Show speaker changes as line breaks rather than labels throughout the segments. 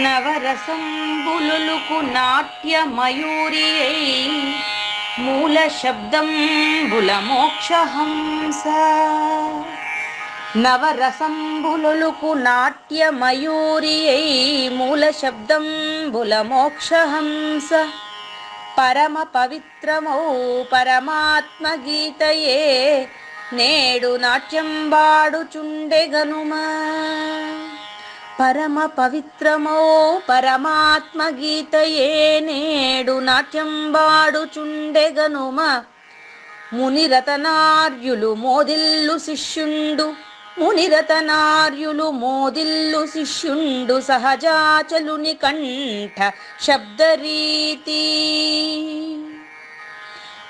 నవరసంబులుకు నాట్యమయూరియై మూల శబ్దంబుల మోక్షహంస. నవరసంబులుకు నాట్యమయూరియై మూల శబ్దంబుల మోక్షహంస. పరమ పవిత్రమౌ పరమాత్మ గీతయే నేడు నాట్యంబాడుచుండెగనుమా. పరమ పవిత్రమో పరమాత్మ గీతయే నేడు నాట్యంబాడుచుండెగనుమ. మునిరతనార్యులు మోదిల్లు శిష్యుండు, మునిరతనార్యులు మోదిల్లు శిష్యుండు సహజాచలుని కంఠ శబ్దరీతి.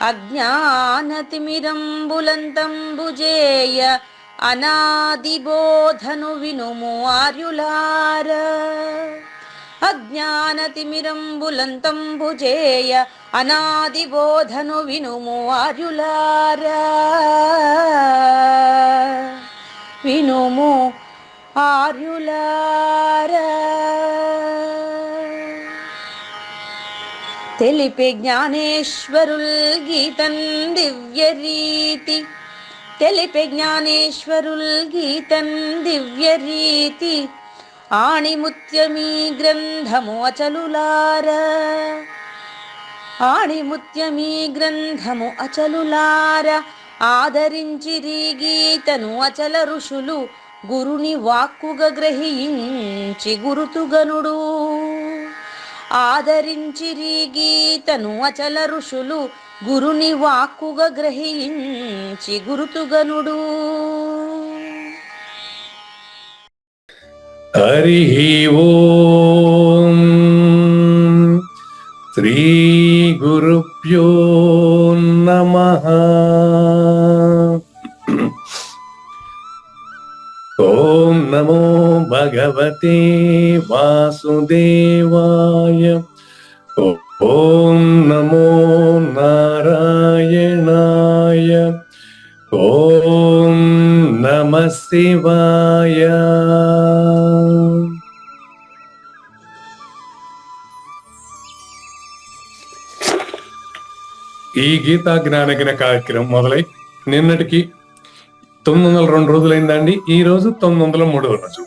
అజ్ఞానతిమిరంబులంతంబుజేయ అనాదిబోధను వినుము ఆర్యులార. అజ్ఞానతిమిరంబులంతంబుజేయ అనాదిబోధను వినుము ఆర్యులార. వినుము ఆర్యులార. తెలిపే జ్ఞానేశ్వరుల్ గీతన్ దివ్యరీతి. తెలిపే జ్ఞానేశ్వరుల్ గీతన్ దివ్యరీతి. ఆణిముత్యమీ గ్రంథము అచలులార. ఆణిముత్యమీ గ్రంథము అచలులార. ఆదరించిరి గీతను అచల ఋషులు గురుని వాక్కుగా గ్రహించి గురుతుగనుడు. ఆదరించిరి గీతను అచల ఋషులు గురుని వాక్కుగా గ్రహించి గురుతుగనుడు.
హరి ఓం శ్రీ గురుభ్యో నమః. ఓం నమో భగవతే వాసుదేవాయ. ఓం నమో నారాయణాయ. ఓం నమః శివాయ. ఈ గీతా జ్ఞానగిన కార్యక్రమం మొదలై నిన్నటికి 902 రోజులైందండి. ఈ రోజు 903వ రోజు.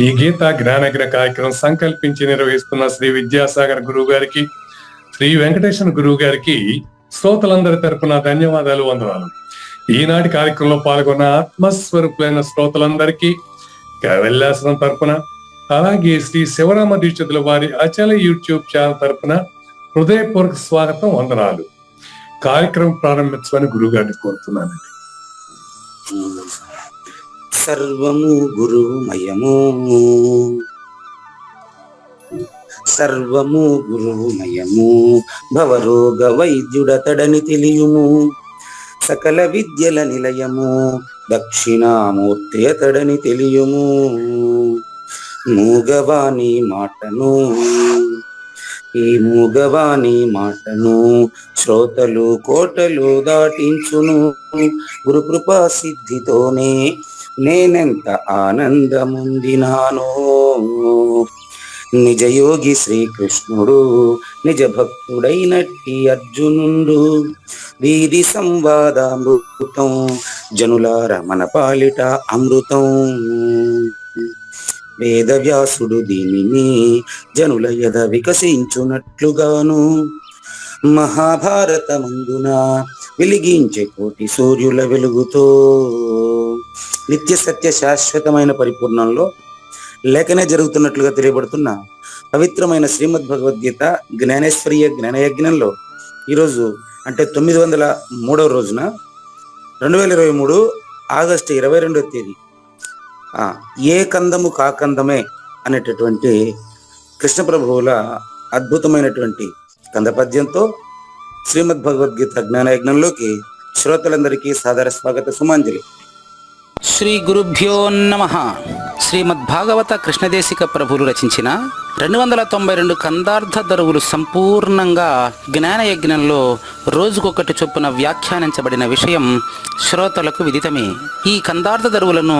ఈ గీతా జ్ఞానగిన కార్యక్రమం సంకల్పించి నిర్వహిస్తున్న శ్రీ విద్యాసాగర్ గురువు గారికి, శ్రీ వెంకటేశ్వర గురువు గారికి శ్రోతలందరి తరపున ధన్యవాదాలు, వందనాలు. ఈనాటి కార్యక్రమంలో పాల్గొన్న ఆత్మస్వరూపులైన శ్రోతలందరికీ కైవల్యాసనం తరపున, అలాగే శ్రీ శివరామ దీక్షితుల వారి అచల యూట్యూబ్ ఛానల్ తరపున హృదయపూర్వక స్వాగతం, వందనాలు. కార్యక్రమం ప్రారంభించమని గురువు గారిని కోరుతున్నానండి.
సర్వము గురుమయము, సర్వము గురుమయము. భవరోగ వైద్యుడతడని తెలియుము. సకల విద్యల నిలయము దక్షిణామూర్తి అతడని తెలియుము. మూగవాణి మాటను, ఈ మూగవాణి మాటను శ్రోతలు కోటలు దాటించును. గురుకృపా సిద్ధితోనే నేనెంత ఆనందముందినానో. నిజయోగి శ్రీకృష్ణుడు నిజ భక్తుడైనట్టి అర్జునుడు. వీరి సంవాదామృతం జనులార మన పాలిట అమృతం. వేదవ్యాసుడు దీనిని జనుల యద వికసించునట్లుగాను మహాభారతమందున వెలిగించే కోటి సూర్యుల వెలుగుతో నిత్య సత్య శాశ్వతమైన పరిపూర్ణంలో లేఖనే జరుగుతున్నట్లుగా తెలియబడుతున్న పవిత్రమైన శ్రీమద్ భగవద్గీత జ్ఞానేశ్వర్య జ్ఞానయజ్ఞంలో ఈరోజు అంటే 903వ రోజున 2023 ఆగస్టు 22వ తేదీ ఏ కందము కాకందమే అనేటటువంటి కృష్ణ ప్రభువుల అద్భుతమైనటువంటి కందపద్యంతో శ్రీమద్ భగవద్గీత జ్ఞానయజ్ఞంలోకి శ్రోతలందరికీ సాదర స్వాగత, సుమాంజలి.
శ్రీ గురుభ్యో నమః. శ్రీమద్ భాగవత కృష్ణదేశిక ప్రభులు రచించిన 292 కందార్థ దరువులు సంపూర్ణంగా జ్ఞానయజ్ఞంలో రోజుకొకటి చొప్పున వ్యాఖ్యానించబడిన విషయం శ్రోతలకు విదితమే. ఈ కందార్థ దరువులను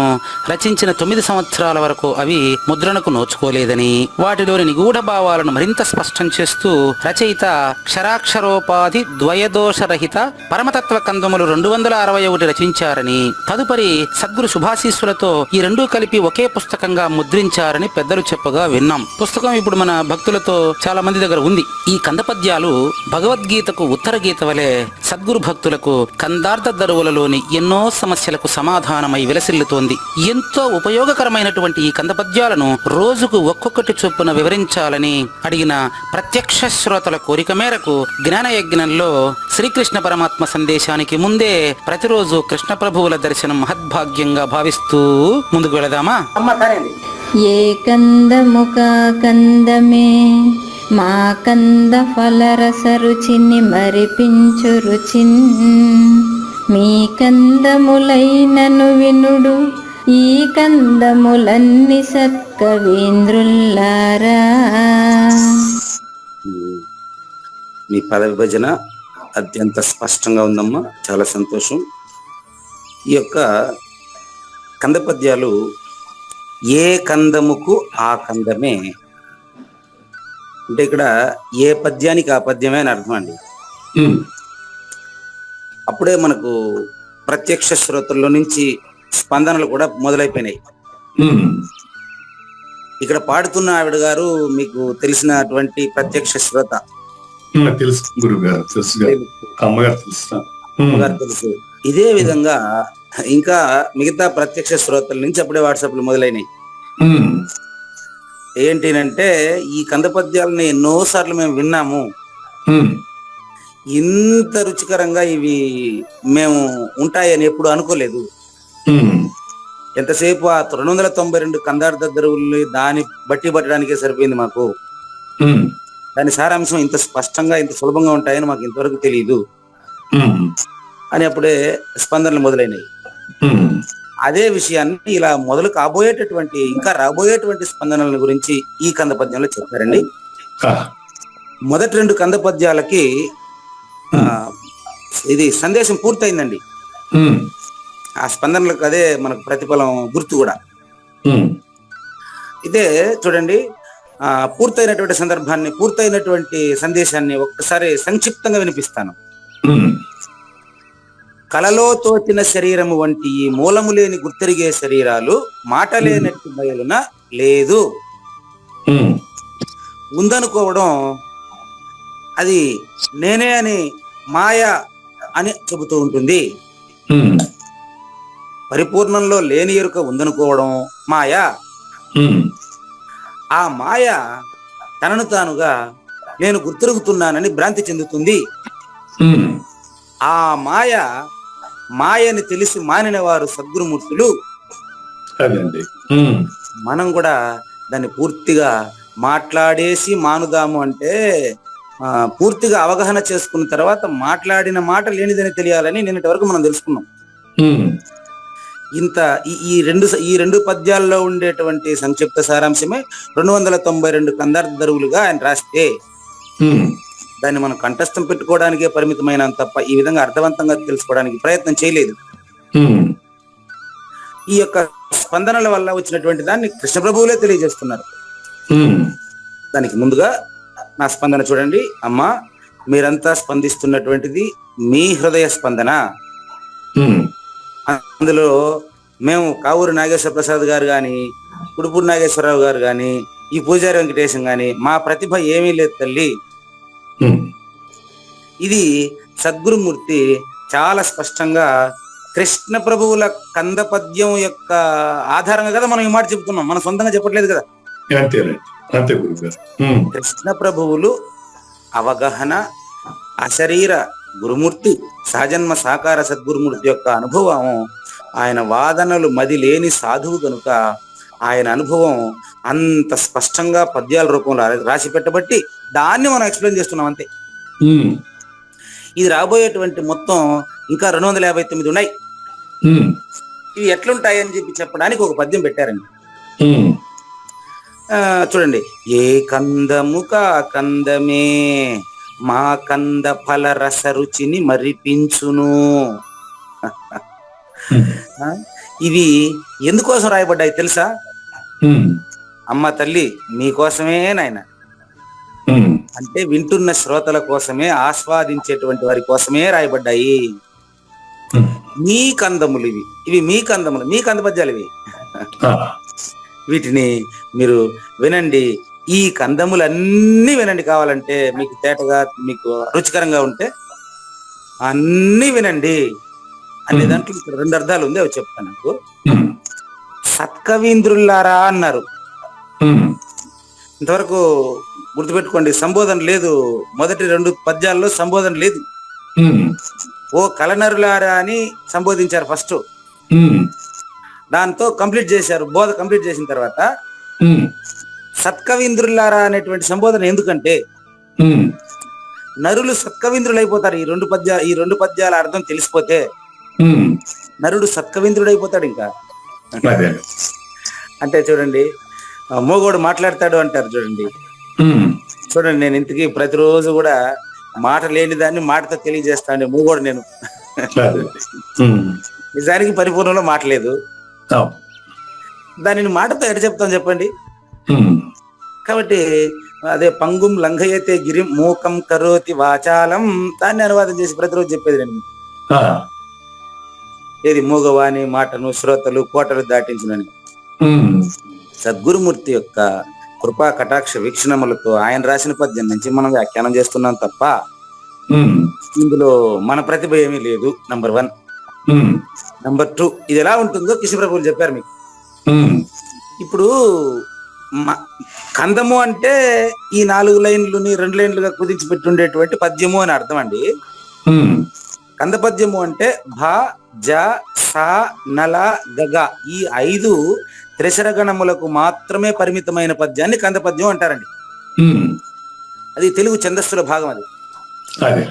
రచించిన 9 సంవత్సరాల వరకు అవి ముద్రణకు నోచుకోలేదని, వాటిలోని నిగూఢ భావాలను మరింత స్పష్టం చేస్తూ రచయిత క్షరాక్షరోపాధి ద్వయదోషరహిత పరమతత్వ కందములు 261 రచించారని, తదుపరి సద్గురు శుభాశీస్సులతో ఈ రెండూ కలిపి ఒకే పుస్తకంగా ముద్రించారని పెద్దలు చెప్పగా విన్నాం. పుస్తకం ఇప్పుడు మన భక్తులతో చాలా మంది దగ్గర ఉంది. ఈ కందపద్యాలు భగవద్గీతకు ఉత్తర గీత వలె సద్గురు భక్తులకు కందార్థ దరువులలోని ఎన్నో సమస్యలకు సమాధానమై విలసిల్లుతోంది. ఎంతో ఉపయోగకరమైనటువంటి ఈ కందపద్యాలను రోజుకు ఒక్కొక్కటి చొప్పున వివరించాలని అడిగిన ప్రత్యక్ష శ్రోతల కోరిక మేరకు జ్ఞానయజ్ఞంలో శ్రీకృష్ణ పరమాత్మ సందేశానికి ముందే ప్రతిరోజు కృష్ణ ప్రభువుల దర్శనం మహద్భాగ్యంగా భావిస్తూ ముందుకు వెళదామా?
ఏ కందముక కందమే మా కంద ఫలరస రుచిని మరిపించు రుచిన్, మీ కందములైనను వినుడు ఈ కందములన్ని సత్కవీంద్రుల్లారా.
మీ పద విభజన అత్యంత స్పష్టంగా ఉందమ్మా, చాలా సంతోషం. ఈ యొక్క కందపద్యాలు ఏ కందముకు ఆ కందమే అంటే ఇక్కడ ఏ పద్యానికి ఆ పద్యమే అని అర్థం అండి. అప్పుడే మనకు ప్రత్యక్ష శ్రోతల్లో నుంచి స్పందనలు కూడా మొదలైపోయినాయి. ఇక్కడ పాడుతున్న ఆవిడ గారు మీకు తెలిసినటువంటి ప్రత్యక్ష శ్రోత.
తెలుసు గురువు గారు, తెలుసు, అమ్మగారు
తెలుసు. ఇదే విధంగా ఇంకా మిగతా ప్రత్యక్ష శ్రోతల నుంచి అప్పుడే వాట్సాప్లు మొదలైనవి. ఏంటినంటే ఈ కందపద్యాలని ఎన్నోసార్లు మేము విన్నాము, ఇంత రుచికరంగా ఇవి మేము ఉంటాయని ఎప్పుడు అనుకోలేదు. ఎంతసేపు ఆ 292 కందార్థ దరువుల్ని దాన్ని బట్టి పట్టడానికే సరిపోయింది మాకు. దాని సారాంశం ఇంత స్పష్టంగా ఇంత సులభంగా ఉంటాయని మాకు ఇంతవరకు తెలియదు అని అప్పుడే స్పందనలు మొదలైనవి. అదే విషయాన్ని ఇలా మొదలు కాబోయేటటువంటి ఇంకా రాబోయేటువంటి స్పందనల గురించి ఈ కంద పద్యంలో చెప్పారండి. మొదటి 2 కంద పద్యాలకి ఇది సందేశం పూర్తయిందండి. ఆ స్పందనలకు అదే మనకు ప్రతిఫలం గుర్తు కూడా. ఇదే చూడండి, పూర్తయినటువంటి సందర్భాన్ని, పూర్తయినటువంటి సందేశాన్ని ఒక్కసారి సంక్షిప్తంగా వినిపిస్తాను. కలలో తోచిన శరీరము వంటి ఈ మూలము లేని గుర్తెరిగే శరీరాలు మాట లేనట్టు బయలున లేదు. ఉందనుకోవడం అది నేనే అని మాయ అని చెబుతూ ఉంటుంది. పరిపూర్ణంలో లేని ఎరుక ఉందనుకోవడం మాయ. ఆ మాయ తనను తానుగా నేను గుర్తిరుగుతున్నానని భ్రాంతి చెందుతుంది. ఆ మాయని తెలిసి మానిన వారు సద్గురుమూర్తులు. మనం కూడా దాన్ని పూర్తిగా మాట్లాడేసి మానుదాము అంటే పూర్తిగా అవగాహన చేసుకున్న తర్వాత మాట్లాడిన మాట లేనిదని తెలియాలని నిన్నటి వరకు మనం తెలుసుకున్నాం. ఇంత ఈ రెండు పద్యాల్లో ఉండేటువంటి సంక్షిప్త సారాంశమే 292 కందార్థ దరువులుగా ఆయన రాస్తే దాన్ని మనం కంఠస్థం పెట్టుకోవడానికే పరిమితమైన తప్ప ఈ విధంగా అర్థవంతంగా తెలుసుకోవడానికి ప్రయత్నం చేయలేదు. ఈ యొక్క స్పందనల వల్ల వచ్చినటువంటి దాన్ని కృష్ణ ప్రభువులే తెలియజేస్తున్నారు. దానికి ముందుగా నా స్పందన చూడండి. అమ్మా, మీరంతా స్పందిస్తున్నటువంటిది మీ హృదయ స్పందన. అందులో మేము కావూరు నాగేశ్వర ప్రసాద్ గారు గాని, కుడుపూడి నాగేశ్వరరావు గారు గాని, ఈ పూజారి వెంకటేశం గాని మా ప్రతిభ ఏమీ లేదు తల్లి. ఇది సద్గురుమూర్తి చాలా స్పష్టంగా కృష్ణ ప్రభువుల కందపద్యం యొక్క ఆధారంగా కదా మనం ఈ మాట చెప్తున్నాం, మనం సొంతంగా చెప్పట్లేదు కదా. కృష్ణ ప్రభువులు అవగాహన అశరీర గురుమూర్తి సహజన్మ సాకార సద్గురుమూర్తి యొక్క అనుభవం, ఆయన వాదనలు మది లేని సాధువు కనుక ఆయన అనుభవం అంత స్పష్టంగా పద్యాల రూపంలో రాసి పెట్టబట్టి దాన్ని మనం ఎక్స్ప్లెయిన్ చేస్తున్నాం అంతే. ఇది రాబోయేటువంటి మొత్తం ఇంకా 259 ఉన్నాయి. ఇవి ఎట్లుంటాయని చెప్పి చెప్పడానికి ఒక పద్యం పెట్టారండి.
ఉమ్,
చూడండి, ఏ కందము కా కందమే మా కంద ఫల రస రుచిని మరిపించును.
ఉమ్,
ఆ, ఇవి ఎందుకోసం రాయబడ్డాయి తెలుసా?
ఉమ్,
అమ్మ తల్లి మీకోసమే నాయన,
ఉమ్,
అంటే వింటున్న శ్రోతల కోసమే, ఆస్వాదించేటువంటి వారి కోసమే రాయబడ్డాయి.
ఉమ్.
మీ కందములు ఇవి, ఇవి మీ కందములు, మీ కంద పద్యాలు ఇవి.
ఆ,
వీటిని మీరు వినండి. ఈ కందములన్నీ వినండి, కావాలంటే మీకు తేటగా, మీకు రుచికరంగా ఉంటే అన్నీ వినండి. అనే దాంట్లో ఇక్కడ 2 అర్థాలు ఉంది, అవి చెప్తాను నాకు.
ఉమ్,
సత్కవీంద్రులారా అన్నారు.
ఉమ్,
ఇంతవరకు గుర్తుపెట్టుకోండి, సంబోధన లేదు. మొదటి 2 పద్యాల్లో సంబోధన లేదు.
ఉమ్,
ఓ కలనరులారా అని సంబోధించారు ఫస్ట్.
ఉమ్,
దాంతో కంప్లీట్ చేశారు. బోధ కంప్లీట్ చేసిన తర్వాత
ఉమ్,
సత్కవీంద్రులారా అనేటువంటి సంబోధన ఎందుకంటే,
ఉమ్,
నరులు సత్కవీంద్రులు అయిపోతారు. ఈ రెండు పద్యాల అర్థం తెలిసిపోతే
ఉమ్.
నరుడు సత్కవీంద్రుడు అయిపోతాడు. ఇంకా
అదే.
అంటే చూడండి, మోగోడు మాట్లాడతాడు అంటారు చూడండి.
ఉమ్,
చూడండి, నేను ఇంతకీ ప్రతిరోజు కూడా మాట లేని దాన్ని మాటతో తెలియజేస్తాను. మూగోడు నేను.
అదే. ఉమ్,
నిజానికి పరిపూర్ణంలో మాట లేదు.
అవును.
దానిని మాటతో ఎట చెప్తాం చెప్పండి.
ఉమ్,
కాబట్టి అదే పంగుం లంఘయతే గిరిం మూకం కరోతి వాచాలం, దాన్ని అనువాదం చేసి ప్రతిరోజు చెప్పేది నేను.
ఆ,
ఏది మూగవాణి మాటను శ్రోతలు కోటలు దాటించునని.
ఉమ్,
సద్గురుమూర్తి యొక్క కృపా కటాక్ష వీక్షణములతో ఆయన రాసిన పద్యం నుంచి మనం వ్యాఖ్యానం చేస్తున్నాం తప్ప
ఉమ్,
ఇందులో మన ప్రతిభ ఏమీ లేదు. నంబర్ 1.
ఉమ్,
నంబర్ 2, ఇది ఎలా ఉంటుందో కృష్ణప్రభువులు చెప్పారు మీకు.
ఉమ్,
ఇప్పుడు కందము అంటే ఈ 4 లైన్లుని 2 లైన్లుగా కుదించి పెట్టి ఉండేటువంటి పద్యము అని అర్థం అండి.
ఉమ్,
కంద పద్యము అంటే భ, జ, స, నల, గగ ఈ 5 త్రిశరగణములకు మాత్రమే పరిమితమైన పద్యాన్ని కంద పద్యం అంటారండి.
ఉమ్,
అది తెలుగు ఛందస్సుల భాగం. అది
అదే.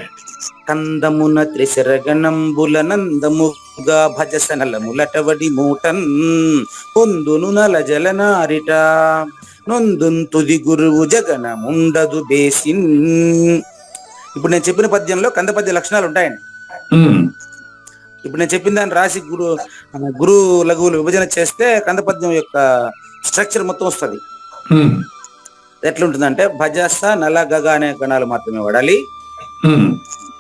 కందమున త్రిశరగణంబుల నందముగా భజసనలములటవడి మూటన్ పొందును నల జలనారిట నొందున్ తుది గురువు జగనముండదు బేసిన్. ఇప్పుడు నేను చెప్పిన పద్యంలో కంద పద్య లక్షణాలు ఉంటాయండి.
ఉమ్,
ఇప్పుడు నేను చెప్పిన దాన్ని రాసి గురు లఘువులు విభజన చేస్తే కంద పద్యం యొక్క స్ట్రక్చర్ మొత్తం వస్తుంది.
ఉమ్,
ఎట్లుంటుందంటే భజస నల గగ అనే గణాలు మాత్రమే వాడాలి.
ఉమ్,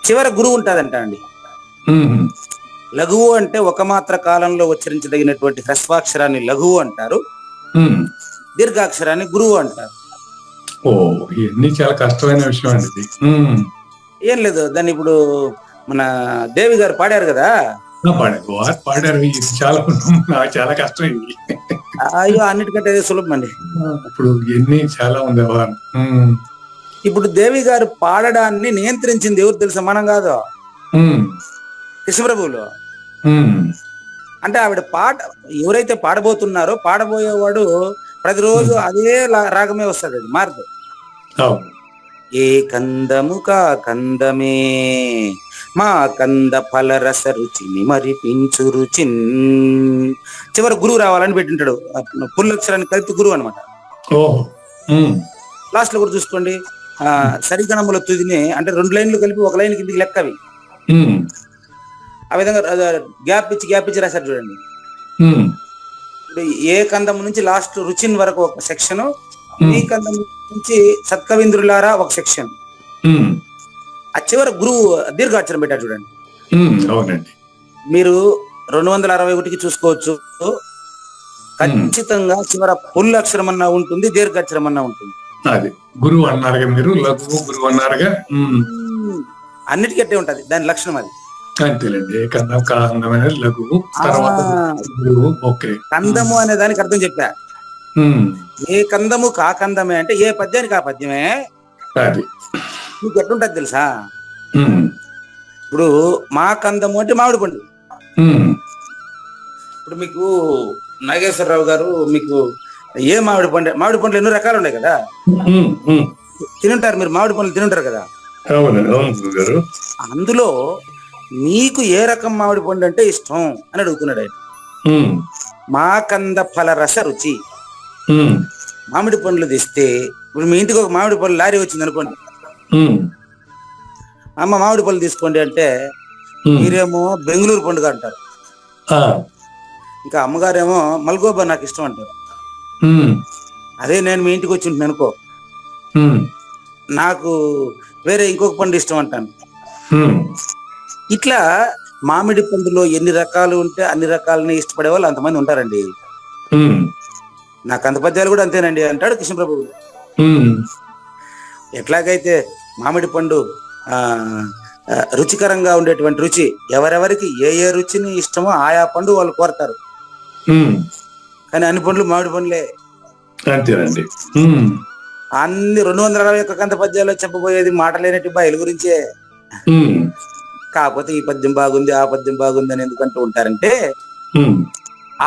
చివర గురువు ఉంటుందంట అండి.
ఉమ్,
లఘువు అంటే ఒక మాత్ర కాలంలో ఉచ్చరించదగినటువంటి హ్రస్వాక్షరాన్ని లఘువు అంటారు.
ఉమ్.
దీర్ఘాక్షరాన్ని గురువు అంటారు.
ఓ, ఇవన్నీ చాలా కష్టమైన విషయం అండి ఇది. ఉమ్,
ఏం లేదు, దాన్ని ఇప్పుడు మన దేవి గారు పాడారు కదా.
పాడారు, వారు పాడారు. ఇది చాలా నాకు చాలా కష్టమైంది.
అయ్యో, అన్నిటికంటే సులభం అండి.
ఇప్పుడు ఎన్ని చాలా ఉంది వారు.
ఇప్పుడు దేవి గారు పాడడాన్ని నియంత్రించింది ఎవరు తెలుసా? మనం కాదు, కృష్ణప్రభువులు. అంటే ఆవిడ ఎవరైతే పాడబోతున్నారో పాడబోయేవాడు ప్రతిరోజు అదే రాగమే వస్తుంది, అది మారదు. ఏ కందము కా కందమే మా కంద ఫల రస రుచిని మరిపించు రుచిన్. చివరి గురువు రావాలని పెట్టింటాడు, పుల్లక్షరాన్ని కలిపి గురువు అనమాట. లాస్ట్ లో కూడా చూసుకోండి, సరిగణముల తుదిని అంటే 2 లైన్లు కలిపి 1 లైన్ కిందికి లెక్కవి. ఆ విధంగా గ్యాప్ ఇచ్చి రాశారు చూడండి. ఇప్పుడు ఏ కందము నుంచి లాస్ట్ రుచిన్ వరకు ఒక సెక్షన్, ఈ కందం నుంచి సత్కవీంద్రులారా ఒక సెక్షన్, ఆ చివరి గురువు దీర్ఘాక్షరం పెట్టారు చూడండి.
అవునండి,
మీరు 261కి చూసుకోవచ్చు, ఖచ్చితంగా చివర పుల్ అక్షరం అన్నా ఉంటుంది, దీర్ఘాక్షరం అన్నా ఉంటుంది.
అది గురువు అన్నారుగా మీరు, లఘువు గురువు అన్నారుగా.
అన్నిటికీ అట్టే ఉంటది, దాని లక్షణం అది.
అంతేలేండి, కందం కాందమైన లఘువు, తర్వాత గురువు. ఓకే,
కందము అనే దానికి అర్థం చెప్పా. ఏ కందము కా కందమే అంటే ఏ పద్యానికి ఆ పద్యమే.
అది
మీకు ఎట్లుంటది తెలుసా? ఇప్పుడు మా కందము అంటే మామిడి పండు. ఇప్పుడు మీకు నాగేశ్వరరావు గారు మీకు ఏ మామిడి పండ్లు ఎన్నో రకాలు ఉన్నాయి కదా, తినుంటారు మీరు, మామిడి పండ్లు తినుంటారు కదా. అందులో మీకు ఏ రకం మామిడి పండు అంటే ఇష్టం అని అడుగుతున్నాడు ఆయన. మా కంద ఫల రస రుచి,
ఉమ్,
మామిడి పండ్లు తెస్తే ఇప్పుడు మీ ఇంటికి ఒక మామిడి పళ్ళు లారీ వచ్చింది అనుకోండి,
ఉమ్,
అమ్మ మామిడి పళ్ళు తీసుకోండి అంటే
ఉమ్,
మీరేమో బెంగళూరు పండుగ అంటారు,
ఆ,
ఇంకా అమ్మగారేమో మల్గోబా నాకు ఇష్టం అంటారు.
ఉమ్,
అదే నేను మీ ఇంటికి వచ్చి ఉంటాను అనుకో,
ఉమ్,
నాకు వేరే ఇంకొక పండు ఇష్టం అంటాను.
ఉమ్,
ఇట్లా మామిడి పండులో ఎన్ని రకాలు ఉంటే అన్ని రకాలని ఇష్టపడే వాళ్ళు అంతమంది ఉంటారండి.
ఉమ్,
నా కంద పద్యాలు కూడా అంతేనండి అంటాడు కృష్ణప్రభు.
ఉమ్,
ఎట్లాగైతే మామిడి పండు ఆ రుచికరంగా ఉండేటువంటి రుచి, ఎవరెవరికి ఏ ఏ రుచిని ఇష్టమో ఆయా పండు వాళ్ళు కోరతారు.
ఉమ్,
కానీ అన్ని పండ్లు మామిడి పండ్లే.
అంతేనండి. ఉమ్,
అన్ని 261 కంద పద్యాల్లో చెప్పబోయేది మాటలేనట్టు బయలు గురించే.
ఉమ్,
కాకపోతే ఈ పద్యం బాగుంది ఆ పద్యం బాగుంది అని ఎందుకంటూ ఉంటారంటే,
ఉమ్,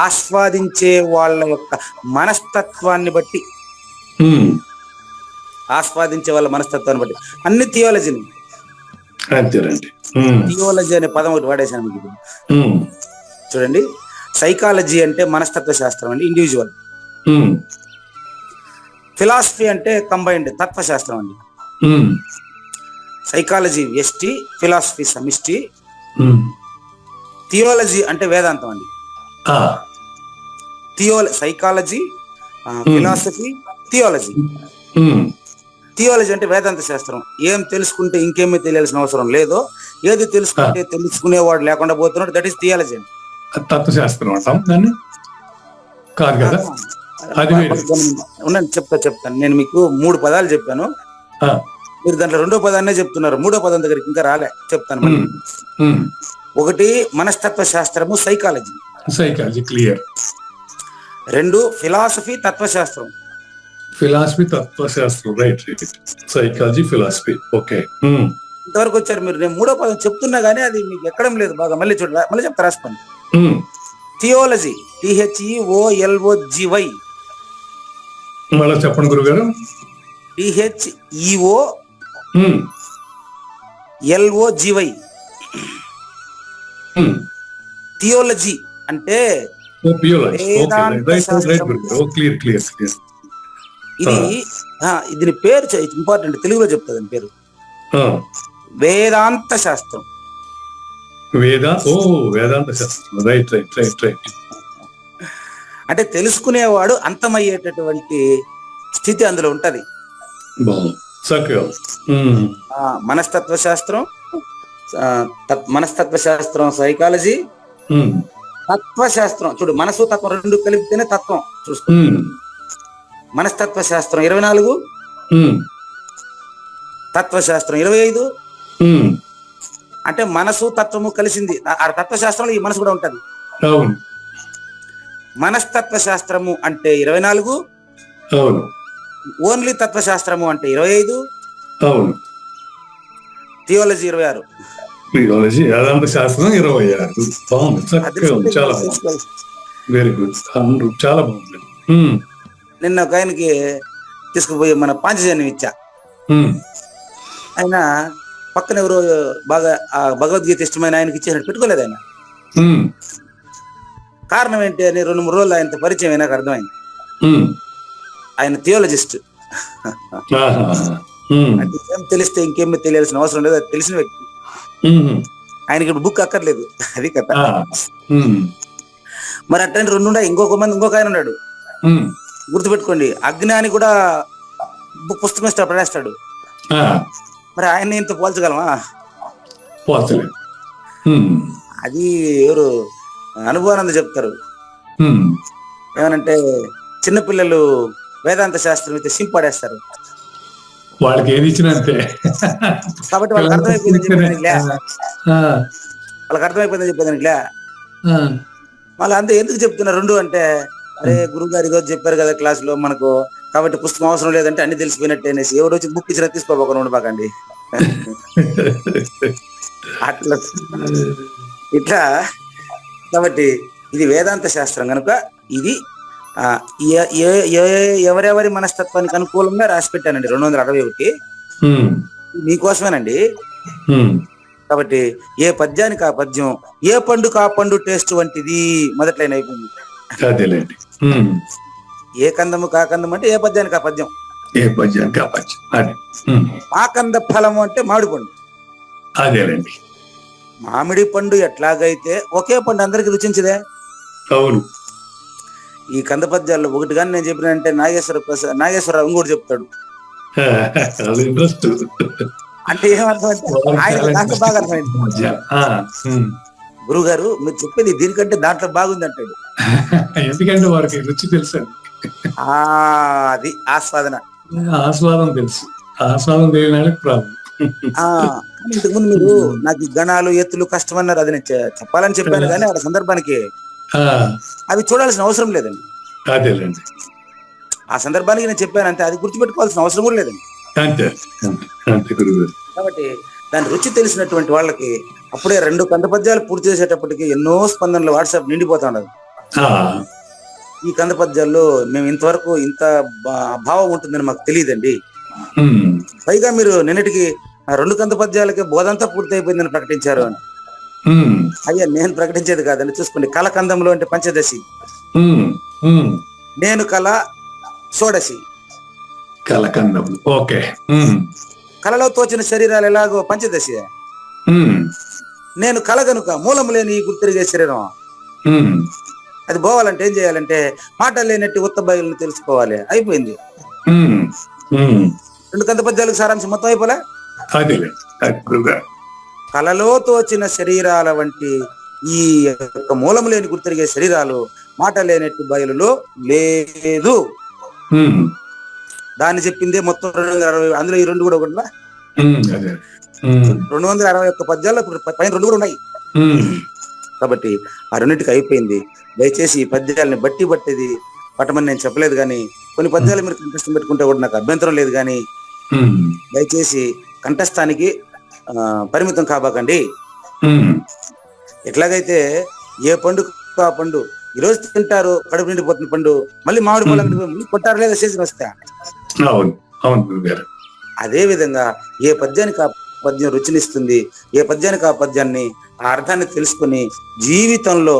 ఆస్వాదించే వాళ్ళ యొక్క మనస్తత్వాన్ని బట్టి,
ఉమ్,
ఆస్వాదించే వాళ్ళ మనస్తత్వాన్ని బట్టి అన్ని థియాలజీని.
అంతేనండి. ఉమ్,
థియాలజీ అనే పదం ఒకటి వాడేశాను మీకు ఇప్పుడు.
ఉమ్,
చూడండి, సైకాలజీ అంటే మనస్తత్వ శాస్త్రం అండి, ఇండివిజువల్.
ఉమ్,
ఫిలాసఫీ అంటే కంబైన్డ్, తత్వశాస్త్రం అండి.
ఉమ్,
సైకాలజీ వ్యష్టి, ఫిలాసఫీ సమిష్టి,
ఉమ్,
థియాలజీ అంటే వేదాంతం అండి.
ఆ,
సైకాలజీ, ఫిలాసఫీ, థియాలజీ.
ఉమ్,
థియాలజీ అంటే వేదాంత శాస్త్రం. ఏం తెలుసుకుంటే ఇంకేమీ తెలియాల్సిన అవసరం లేదో, ఏది తెలుసుకుంటే తెలుసుకునేవాడు లేకుండా పోతున్నాడు, దట్ ఈస్ థియాలజీ అండి.
తత్వశాస్త్రం అంటాం దాన్ని, కాదు కదా? అది వేరు.
ఉండండి చెప్తాను. నేను మీకు 3 పదాలు చెప్పాను,
ఆ,
మీరు దాంట్లో 2వ పదాన్నే చెప్తున్నారు, 3వ పదం దగ్గరికి ఇంకా రాలే, చెప్తాను మళ్ళీ.
ఉమ్, ఉమ్,
ఒకటి మనస్తత్వ శాస్త్రము, సైకాలజీ.
Psychology clear.
2 ఫిలాసఫీ, తత్వశాస్త్రం.
ఫిలాసఫీ తత్వశాస్త్రం, right right. Psychology, philosophy, okay. Um,
ఇంతవరకు వచ్చారు మీరు. నేను 3వ పదం చెప్తున్నా గానీ అది మీకు ఎక్కడం లేదు బాగా. మళ్ళీ చూడండి, మళ్ళీ చెప్తా, రాసుకోండి.
ఉమ్,
థియాలజీ, THEOLOGY,
మళ్ళీ చెప్పండి గురుగారు.
THEOLOGY.
ఉమ్,
థియాలజీ అంటే
క్లియర్ క్లియర్ క్లియర్.
ఇది దీని పేరు ఇంపార్టెంట్, తెలుగులో చెప్తా దాని పేరు వేదాంత శాస్త్రం.
వేదాంత శాస్త్రం, రైట్ రైట్ రైట్ రైట్.
అంటే తెలుసుకునేవాడు అంతమయ్యేటటువంటి స్థితి అందులో ఉంటది. మనస్తత్వ శాస్త్రం, సైకాలజీ, తత్వశాస్త్రం. చూడు, మనసు తత్వం 2 కలిపితేనే తత్వం. చూసుకో, మనస్తత్వ శాస్త్రం 24, తత్వశాస్త్రం 25. అంటే మనసు తత్వము కలిసింది. ఆ తత్వశాస్త్రంలో ఈ మనసు కూడా ఉంటది. మనస్తత్వ శాస్త్రము అంటే 24, ఓన్లీ తత్వశాస్త్రము అంటే 25, థియాలజీ 26.
వేదాంత శాస్త్రం 26. బాగుంది, చక్కగా ఉంది, చాలా బాగుంది, వెరీ గుడ్, చాలా బాగుంది.
నిన్న ఒక ఆయనకి తీసుకుపోయి మన పాంచజన్యం ఇచ్చా. ఆయన పక్కన ఎవరో బాగా భగవద్గీత ఇష్టమైన ఆయనకి ఇచ్చేసినట్టు పెట్టుకోలేదు ఆయన. కారణం ఏంటి అని 2-3 రోజులు ఆయనతో పరిచయం అయినాక అర్థమైంది, ఆయన థియాలజిస్ట్. అంటే ఏం తెలిస్తే ఇంకేమీ తెలియాల్సిన అవసరం లేదు, అది తెలిసిన వ్యక్తి. ఆయనకి ఇప్పుడు బుక్ అక్కర్లేదు, అది కథ. మరి అట్లాంటి 2 ఉన్నాయి. ఇంకొక ఆయన ఉన్నాడు, గుర్తుపెట్టుకోండి. అజ్ఞాని కూడా పుస్తకం ఇస్తే పడేస్తాడు. మరి ఆయన ఇంత పోల్చగలమా? అది ఎవరు అనుభవానంద చెప్తారు. ఏమనంటే చిన్నపిల్లలు వేదాంత శాస్త్రం అయితే సింపడేస్తారు,
వాళ్ళకి ఏది ఇచ్చినా అంతే.
కాబట్టి వాళ్ళకి అర్థమైపోయిందని చెప్పేదానికిలే. మళ్ళీ అంతే ఎందుకు చెప్తున్నా 2 అంటే, అరే గురుగారు ఈరోజు చెప్పారు కదా క్లాస్ లో మనకు, కాబట్టి పుస్తకం అవసరం లేదంటే అన్ని తెలిసిపోయినట్టు అనేసి ఎవరు వచ్చి బుక్ ఇచ్చినా తీసుకోబోకుండా ఉండబాకండి. అట్లా ఇట్లా. కాబట్టి ఇది వేదాంత శాస్త్రం కనుక ఇది ఎవరెవరి మనస్తత్వానికి అనుకూలంగా రాసి పెట్టానండి 261. మీకోసమేనండి. కాబట్టి ఏ పద్యానికి ఆ పద్యం, ఏ పండుగ ఆ పండు టేస్ట్ వంటిది మొదట్లైన అయిపోయింది. ఏ కందము కా కందము అంటే ఏ పద్యానికి ఆ పద్యం.
ఏ పద్యానికి ఆ పద్యం. అది
మా కంద ఫలము అంటే మామిడి పండు.
అదేనండి.
మామిడి పండు ఎట్లాగైతే ఒకే పండు అందరికి రుచించదే.
అవును.
ఈ కంద పద్యాల్లో ఒకటి కానీ నేను చెప్పినంటే నాగేశ్వరరావు ఇంకోటి చెప్తాడు.
అది ఇంట్రెస్ట్.
అంటే ఏమర్థం అంటే ఆయన దాంట్లో బాగా అర్థమైంది. గురువు గారు మీరు చెప్పేది దీనికంటే దాంట్లో బాగుంది అంటాడు.
ఎందుకంటే వారికి రుచి తెలుసు.
అది ఆస్వాదన.
ఆస్వాదం తెలుసు. ఆస్వాదం తెలియడానికి ప్రాబ్లం.
ఇంతకుముందు మీరు నాకు ఈ గణాలు ఎత్తులు కష్టం అన్నారు. అది నేను చెప్పాలని చెప్పాను కానీ ఆ సందర్భానికి అవి చూడాల్సిన అవసరం లేదండి.
అదేలేండి.
ఆ సందర్భానికి నేను చెప్పాను అంతే. అది గుర్తుపెట్టుకోవాల్సిన అవసరం కూడా లేదండి.
అంతే అంతే గురుగారు.
కాబట్టి దాని రుచి తెలిసినటువంటి వాళ్ళకి అప్పుడే 2 కంద పద్యాలు పూర్తి చేసేటప్పటికి ఎన్నో స్పందనలు వాట్సాప్ నిండిపోతా ఉన్నది. ఈ కంద పద్యాల్లో మేము ఇంతవరకు ఇంత భావం ఉంటుందని మాకు తెలియదండి. పైగా మీరు నిన్నటికి 2 కంద పద్యాలకే బోధంతా పూర్తి అయిపోయిందని ప్రకటించారు అని. అయ్యా నేను ప్రకటించేది కాదండి. చూసుకోండి, కలకందంలో అంటే పంచదశి, నేను కళ షోడశి.
కలకందం ఓకే.
కళలో తోచిన శరీరాలు ఎలాగో పంచదశి. నేను కళ గనుక మూలం లేని గుర్తిరిగే శరీరం. అది పోవాలంటే ఏం చేయాలంటే మాట లేనట్టు ఉత్త బయలును తెలుసుకోవాలి. అయిపోయింది. 2 కంద పద్యాలకు సారాంశం మొత్తం అయిపోలే. కళలో తోచిన శరీరాల వంటి ఈ యొక్క మూలం లేని గుర్తిరిగే శరీరాలు మాట లేనట్టు బయలులో లేదు. దాన్ని చెప్పిందే మొత్తం 260. అందులో ఈ 2 కూడా ఒకటి 261 పద్యాల్లో పైన 2 కూడా ఉన్నాయి. కాబట్టి ఆ 2టికి అయిపోయింది. దయచేసి ఈ పద్యాలని బట్టిది పట్టమని నేను చెప్పలేదు కానీ కొన్ని పద్యాలు మీరు కంఠస్థం పెట్టుకుంటే కూడా నాకు అభ్యంతరం లేదు కానీ దయచేసి కంఠస్థానికి పరిమితం కాబకండి. ఎట్లాగైతే ఏ పండు ఆ పండు ఈరోజు తింటారు, కడుపు నిండిపోతున్న పండు, మళ్ళీ మామిడి పళ్ళ కొట్టారు లేదా సీజన్ వస్తే. అదే విధంగా ఏ పద్యానికి ఆ పద్యం రుచినిస్తుంది, ఏ పద్యానికి ఆ పద్యాన్ని ఆ అర్థాన్ని తెలుసుకుని జీవితంలో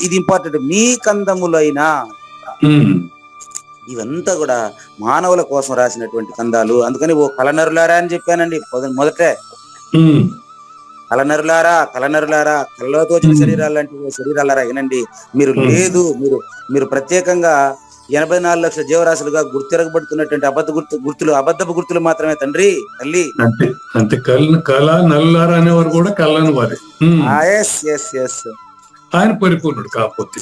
ఇది ఇంపార్టెంట్, మీ కందములైనా ఇవంతా కూడా మానవుల కోసం రాసినటువంటి కందాలు. అందుకని ఓ కలనరులారా అని చెప్పానండి మొదటే. కలనరులారా కళ్ళలో తోచిన శరీరాలు లాంటి శరీరాలారా వినండి. మీరు లేదు, మీరు ప్రత్యేకంగా 84 లక్షల జీవరాశులుగా గుర్తిరగబడుతున్నటువంటి అబద్ధపు గుర్తులు మాత్రమే తండ్రి తల్లి.
అంతే కళ నల్లారా అనేవారు కూడా కళ్ళని వారి. ఆయన పరిపూర్ణుడు కాకపోతే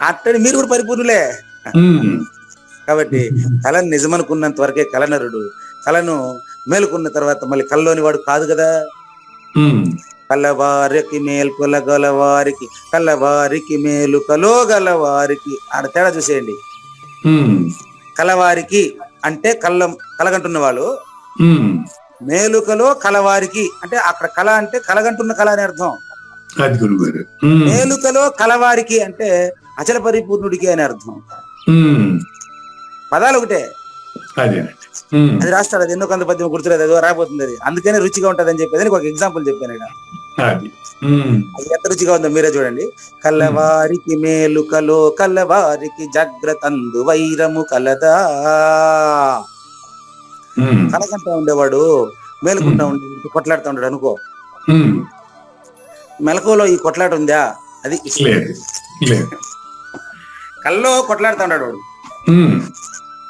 అట్టని మీరు కూడా పరిపూర్ణులే. కాబట్టి కళను నిజమనుకున్నంత వరకే కళనరుడు. కళను మేలుకున్న తర్వాత మళ్ళీ కళ్ళలోని వాడు కాదు కదా. కలవారికి మేల్కొలగలవారికి కలవారికి మేలు కలోగలవారికి ఆడ తేడా చూసేయండి. కలవారికి అంటే కలగంటున్న వాళ్ళు, మేలుకలో కలవారికి అంటే అక్కడ కళ అంటే కలగంటున్న కళ అని అర్థం. మేలుకలో కలవారికి అంటే అచల పరిపూర్ణుడికి అని అర్థం. పదాలు ఒకటే. అది రాస్తాడు. అది ఎన్నో కంద పద్యం గుర్తులేదు, అదో రాబోతుంది. అది అందుకనే రుచిగా ఉంటది అని చెప్పేది ఒక ఎగ్జాంపుల్ చెప్పాను ఇక్కడ. అది ఎంత రుచిగా ఉందో మీరే చూడండి. కల్లవారికి మేలుకలో కల్లవారికి జాగ్రత్తందు వైరము కలదా. కలకంటా ఉండేవాడు మేలుకుంటా ఉండే కొట్లాడుతూ ఉంటాడు అనుకో. మెలకువలో ఈ కొట్లాట ఉందా? అది కల్లో కొట్లాడుతూ ఉన్నాడు వాడు.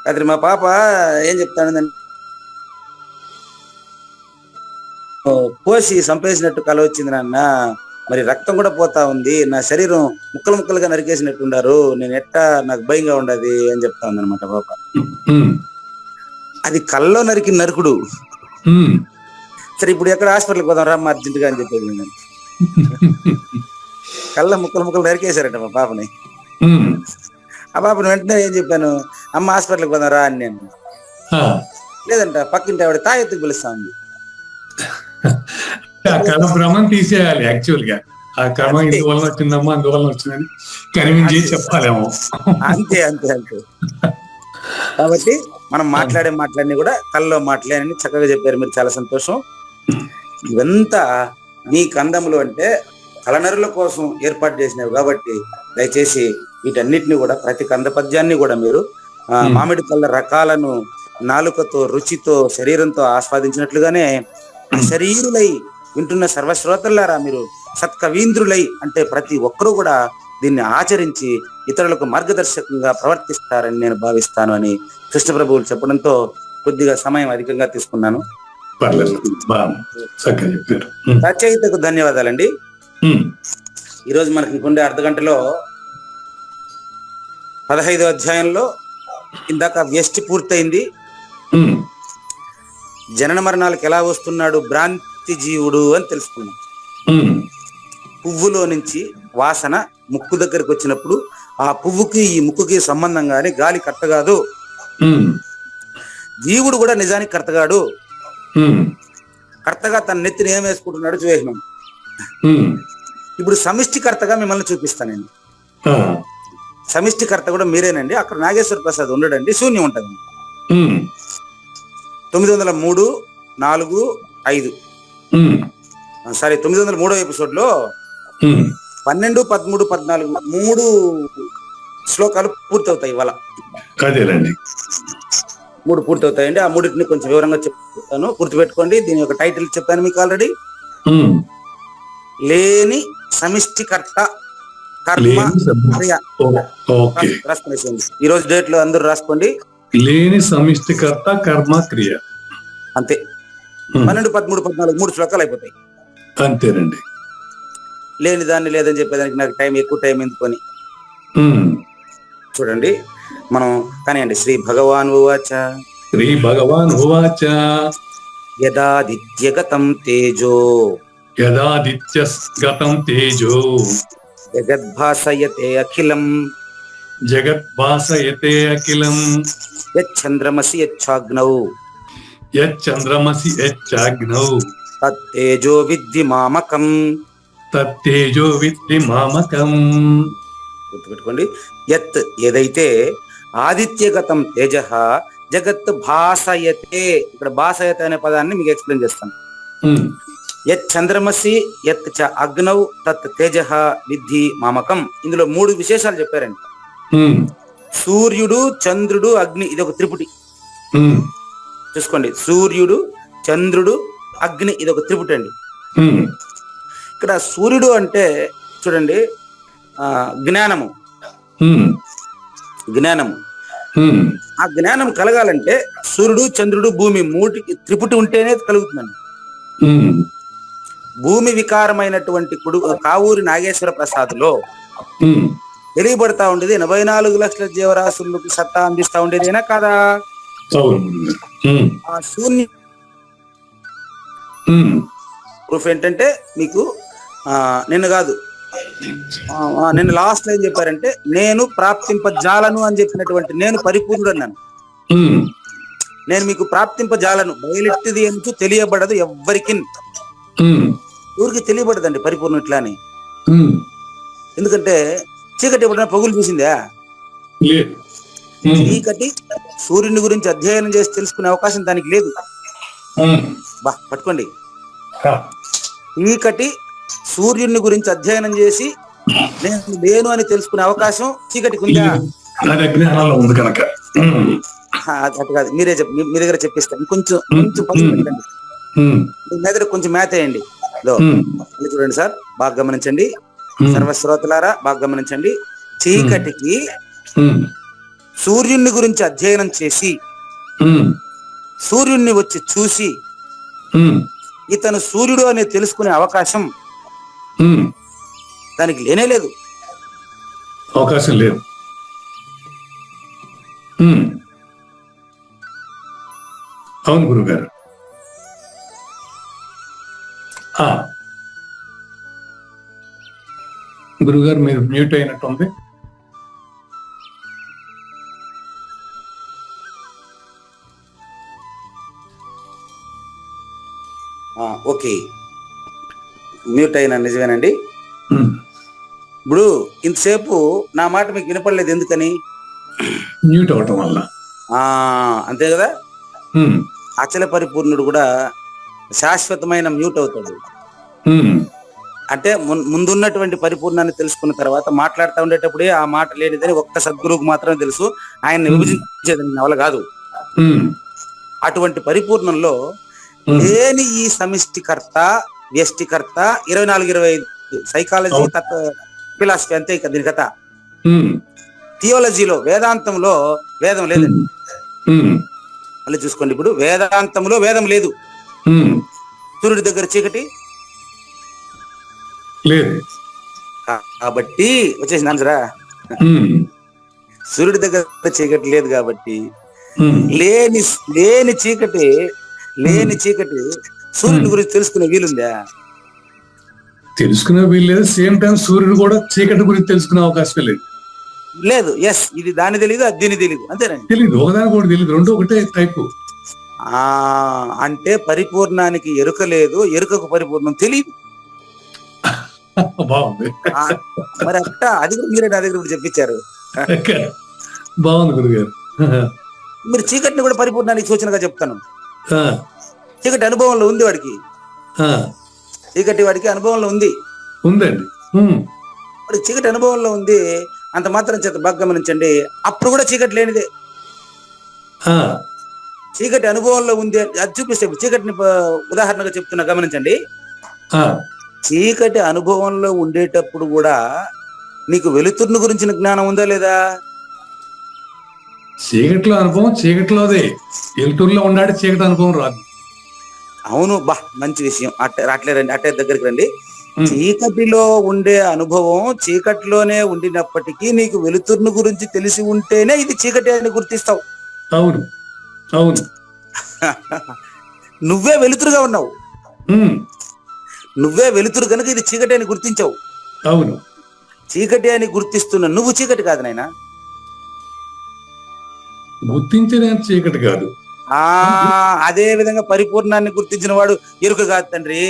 రాత్రి మా పాప ఏం చెప్తాను, కోసి చంపేసినట్టు కల వచ్చింది నాన్న, మరి రక్తం కూడా పోతా ఉంది, నా శరీరం ముక్కలు ముక్కలుగా నరికేసినట్టున్నారు, నేను ఎట్టా నాకు భయంగా ఉండదు అని చెప్తా ఉంది అనమాట పాప. అది కల్లో నరికిన నరుకుడు. సరే ఇప్పుడు ఎక్కడ హాస్పిటల్కి పోదాం రా అర్జెంట్ గా అని చెప్పేది. నేను కళ్ళ ముక్కలు నరికేశారట మా పాపని. ఆ పాపను వెంటనే ఏం చెప్పాను, అమ్మ హాస్పిటల్కి పోదాం రా అని. నేను లేదంట పక్కింటి ఆవిడ తాయెత్తుకు పిలుస్తా ఉంది.
భ్రమం తీసేయాలి యాక్చువల్ గా. ఆ క్రమం ఇందువల్ల వచ్చిందమ్మా అందువల్ల వచ్చిందని కనిపించి చెప్పాలేమో.
అంతే అంతే అంతే. కాబట్టి మనం మాట్లాడిని కూడా కళ్ళలో మాట్లాడని చక్కగా చెప్పారు మీరు, చాలా సంతోషం. ఇవంతా మీ కందములు అంటే కళనరుల కోసం ఏర్పాటు చేసినవి కాబట్టి దయచేసి వీటన్నిటిని కూడా ప్రతి కంద పద్యాన్ని కూడా మీరు మామిడి పళ్ళ రకాలను నాలుకతో, రుచితో, శరీరంతో ఆస్వాదించినట్లుగానే శరీరులై వింటున్న సర్వశ్రోతల్లారా మీరు సత్కవీంద్రులై అంటే ప్రతి ఒక్కరూ కూడా దీన్ని ఆచరించి ఇతరులకు మార్గదర్శకంగా ప్రవర్తిస్తారని నేను భావిస్తాను అని కృష్ణ ప్రభువులు చెప్పడంతో కొద్దిగా సమయం అధికంగా తీసుకున్నాను. రచయితకు ధన్యవాదాలండి. ఈరోజు మనకి ఇంకొండే అర్ధగంటలో 15వ అధ్యాయంలో ఇందాక వ్యష్టి పూర్తయింది. జనన మరణాలకు ఎలా వస్తున్నాడు భ్రాంతి జీవుడు అని తెలుసుకున్నాం. పువ్వులో నుంచి వాసన ముక్కు దగ్గరికి వచ్చినప్పుడు ఆ పువ్వుకి ఈ ముక్కుకి సంబంధం గాని గాలి కర్తగాదు. జీవుడు కూడా నిజానికి కర్తగాడు. కర్తగా తన నెత్తిని ఏం వేసుకుంటున్నాడు చూసేసినాం. ఇప్పుడు సమిష్టికర్తగా మిమ్మల్ని చూపిస్తానండి. సమిష్టికర్త కూడా మీరేనండి. అక్కడ నాగేశ్వర ప్రసాద్ ఉండడండి, శూన్యం ఉంటది. 903, 4, 5 సారీ 903వ ఎపిసోడ్ లో 12, 13, 14 3 శ్లోకాలు పూర్తవుతాయి. ఇవాళ 3 పూర్తవుతాయండి. ఆ 3టిని కొంచెం వివరంగా చెప్తాను, గుర్తుపెట్టుకోండి. దీని యొక్క టైటిల్ చెప్పాను మీకు ఆల్రెడీ. లేని సమిష్టికర్త కర్మ క్రియ. రాసుకోండి, ఈ రోజు డేట్ లో అందరూ రాసుకోండి.
లేని సమిష్టికర్త కర్మ క్రియ.
అంతే. 12, 13, 14 3 శ్లోకాలు అయిపోతాయి.
అంతేనండి.
లేని దాన్ని లేదని చెప్పేదానికి నాకు ఎక్కువ టైం ఎందుకొని చూడండి. మనం కానివ్వండి. శ్రీ భగవాన్ ఉవాచ యదాదిత్యగతం తేజో జగద్భాసయతే అఖిలం యచ్చంద్రమసి యచ్చాగ్నౌ తత్తేజో విద్ధి మామకం. గుర్తుపెట్టుకోండి. యత్ ఏదైతే ఆదిత్యగతం తేజ జగత్ భాసయతే. ఇక్కడ భాసయతే అనే పదాన్ని మీకు ఎక్స్ప్లెయిన్ చేస్తాను. యత్ చంద్రమసి యత్ చ అగ్నౌ తత్ తేజ విద్ధి మామకం. ఇందులో 3 విశేషాలు చెప్పారండి. సూర్యుడు, చంద్రుడు, అగ్ని, ఇది ఒక త్రిపుటి. చూసుకోండి, సూర్యుడు, చంద్రుడు, అగ్ని, ఇది ఒక త్రిపుటి అండి. ఇక్కడ సూర్యుడు అంటే చూడండి జ్ఞానము. ఆ జ్ఞానం కలగాలంటే సూర్యుడు, చంద్రుడు, భూమి 3కి త్రిపుటి ఉంటేనే కలుగుతుందండి. భూమి వికారమైనటువంటి కావూరి నాగేశ్వర ప్రసాద్ లో తెలియబడతా ఉండేది 84 లక్షల జీవరాశులకు సత్తా అందిస్తా ఉండేదేనా కాదా? ఆ శూన్య ప్రూఫ్ ఏంటంటే మీకు నిన్న లాస్ట్ ఏం చెప్పారంటే నేను ప్రాప్తింపజాలను అని చెప్పినటువంటి నేను పరిపూర్ణుడు అన్నాను. నేను మీకు ప్రాప్తింపజాలను, బయలెట్టిది ఎంతో తెలియబడదు ఎవ్వరికి. ఊరికి తెలియబడదండి పరిపూర్ణ ఇట్లా అని. ఎందుకంటే చీకటి ఎప్పుడైనా పగులు చూసిందా? చీకటి సూర్యుని గురించి అధ్యయనం చేసి తెలుసుకునే అవకాశం దానికి లేదు. పట్టుకోండి. చీకటి సూర్యుని గురించి అధ్యయనం చేసి నేను లేను అని తెలుసుకునే అవకాశం చీకటికి ఉందా? అటు కాదు, మీరే మీ దగ్గర చెప్పిస్తాను. కొంచెం పెట్టండి, మీ దగ్గర కొంచెం మ్యాథ్ వేయండి. చూడండి సార్, బాగా గమనించండి. సర్వశ్రోతలారా బాగా గమనించండి. చీకటికి సూర్యుని గురించి అధ్యయనం చేసి సూర్యుడిని వచ్చి చూసి ఇతను సూర్యుడు అని తెలుసుకునే అవకాశం దానికి లేనే లేదు.
అవకాశం లేదు. అవును గురుగారు. గురుగారు మీరు మ్యూట్ అయినట్టుంది.
ఓకే, మ్యూట్ అయినా నిజమేనండి. ఇప్పుడు ఇంతసేపు నా మాట మీకు వినపడలేదు, ఎందుకని?
మ్యూట్ అవటం వల్ల.
అంతే కదా. అచల పరిపూర్ణుడు కూడా శాశ్వతమైన మ్యూట్ అవుతాడు. అంటే ముందున్నటువంటి పరిపూర్ణాన్ని తెలుసుకున్న తర్వాత మాట్లాడుతూ ఉండేటప్పుడే ఆ మాట లేనిదని ఒక్క సద్గురువుకు మాత్రమే తెలుసు. ఆయన విభజించేదని నా వల్ల కాదు. అటువంటి పరిపూర్ణంలో లేని ఈ సమిష్టికర్త వ్యష్టికర్త 24-25 సైకాలజీ ఫిలాసఫీ అంతే ఇక దీని కథ. థియాలజీలో వేదాంతంలో వేదం లేదండి. మళ్ళీ చూసుకోండి, ఇప్పుడు వేదాంతంలో వేదం లేదు. సూర్యుడి దగ్గర చీకటి
లేదు
కాబట్టి వచ్చేసింది ఆన్సరా. సూర్యుడి దగ్గర చీకటి లేదు కాబట్టి లేని లేని చీకటి సూర్యుడి గురించి తెలుసుకునే వీలుందా?
తెలుసుకునే వీలు లేదు. సేమ్ టైం సూర్యుడు కూడా చీకటి గురించి తెలుసుకునే అవకాశం లేదు.
లేదు. ఎస్, ఇది దాని తెలీదు, అది దీని తెలీదు, అంతేనండి.
తెలీదు, ఒకదాని కూడా తెలీదు, రెండు ఒకటే టైపు.
అంటే పరిపూర్ణానికి ఎరుక లేదు, ఎరుకకు పరిపూర్ణం తెలియదు.
బాగుంది.
మరి అట్ట అది కూడా మీరే నా దగ్గర చెప్పించారు.
బాగుంది గురుగారు.
మీరు చీకటిని కూడా పరిపూర్ణానికి సూచనగా చెప్తాను. చీకటి అనుభవంలో ఉంది వాడికి, వాడికి అనుభవంలో ఉందండి. వాడికి చీకటి అనుభవంలో ఉంది. అంత మాత్రం చేత బాగా గమనించండి, అప్పుడు కూడా చీకటి లేనిదే. చీకటి అనుభవంలో ఉంది అది చూపిస్తే, చీకటిని ఉదాహరణగా చెప్తున్నా గమనించండి. చీకటి అనుభవంలో ఉండేటప్పుడు కూడా నీకు వెలుతురుని గురించిన జ్ఞానం ఉందా లేదా?
చీకటిలో అనుభవం చీకటిలోదే, వెలుతురులో ఉన్నాడు, చీకటి అనుభవం రాదు.
అవును, మంచి విషయం. అట్లే రండి, అట్లే దగ్గరికి రండి. చీకటిలో ఉండే అనుభవం చీకటిలోనే ఉండినప్పటికీ నీకు వెలుతురుని గురించి తెలిసి ఉంటేనే ఇది చీకటి అని గుర్తిస్తావు.
అవును అవును.
నువ్వే వెలుతురుగా ఉన్నావు, నువ్వే వెలుతురు కనుక ఇది చీకటి అని గుర్తించావు.
అవును,
చీకటి అని గుర్తిస్తున్నా నువ్వు చీకటి కాదు నాయనా.
గుర్తించే చీకటి కాదు.
అదే విధంగా పరిపూర్ణాన్ని గుర్తించిన వాడు ఎరుక కాదు తండ్రి.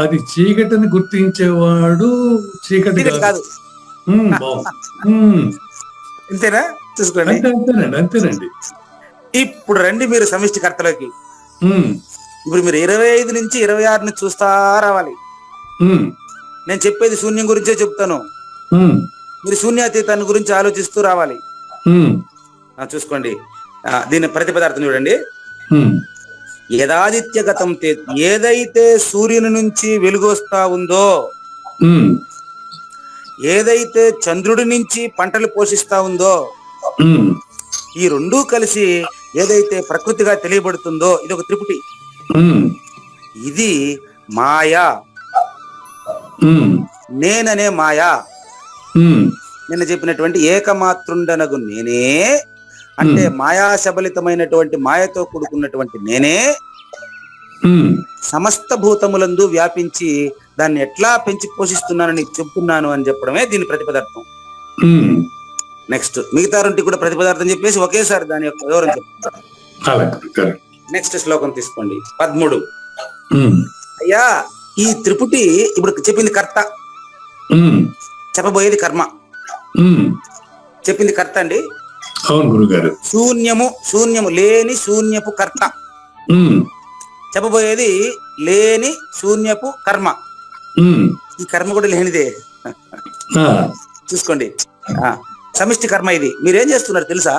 అది చీకటిని గుర్తించేవాడు చీకటి కాదు.
అంతేనా? చూసుకోండి.
అంతేనండి.
ఇప్పుడు రండి మీరు సమిష్టికర్తలోకి. ఇప్పుడు మీరు 25 నుంచి 26 చూస్తా రావాలి. నేను చెప్పేది శూన్యం గురించే చెప్తాను, మీరు శూన్యాతీతాన్ని గురించి ఆలోచిస్తూ రావాలి. చూసుకోండి, దీని ప్రతిపదార్థం చూడండి. యదాదిత్యగతం ఏదైతే సూర్యుని నుంచి వెలుగు వస్తా ఉందో, ఏదైతే చంద్రుడి నుంచి పంటలు పోషిస్తా ఉందో, ఈ రెండూ కలిసి ఏదైతే ప్రకృతిగా తెలియబడుతుందో ఇది ఒక త్రిపుటి. ఇది మాయా, నేననే మాయా. నిన్న చెప్పినటువంటి ఏకమాత్రుండనగు నేనే అంటే మాయా శబలితమైనటువంటి మాయతో కూడుకున్నటువంటి నేనే సమస్త భూతములందు వ్యాపించి దాన్ని ఎట్లా పెంచి పోషిస్తున్నానని చెప్తున్నాను అని చెప్పడమే దీని ప్రతిపదార్థం. నెక్స్ట్ మిగతా రెంటి కూడా ప్రతిపదార్థం చెప్పేసి ఒకేసారి దాని యొక్క వివరం చెప్తాను. నెక్స్ట్ శ్లోకం తీసుకోండి, 13. అయ్యా, ఈ త్రిపుటి ఇప్పుడు చెప్పింది కర్త, చెప్పబోయేది కర్మ. చెప్పింది కర్త అండి.
అవును గురుగారు.
శూన్యము లేని శూన్యపు కర్త. చెప్పబోయేది లేని శూన్యపు కర్మ. ఈ కర్మ కూడా లేనిదే. చూసుకోండి, సమిష్టి కర్మ ఇది. మీరేం చేస్తున్నారు తెలుసా?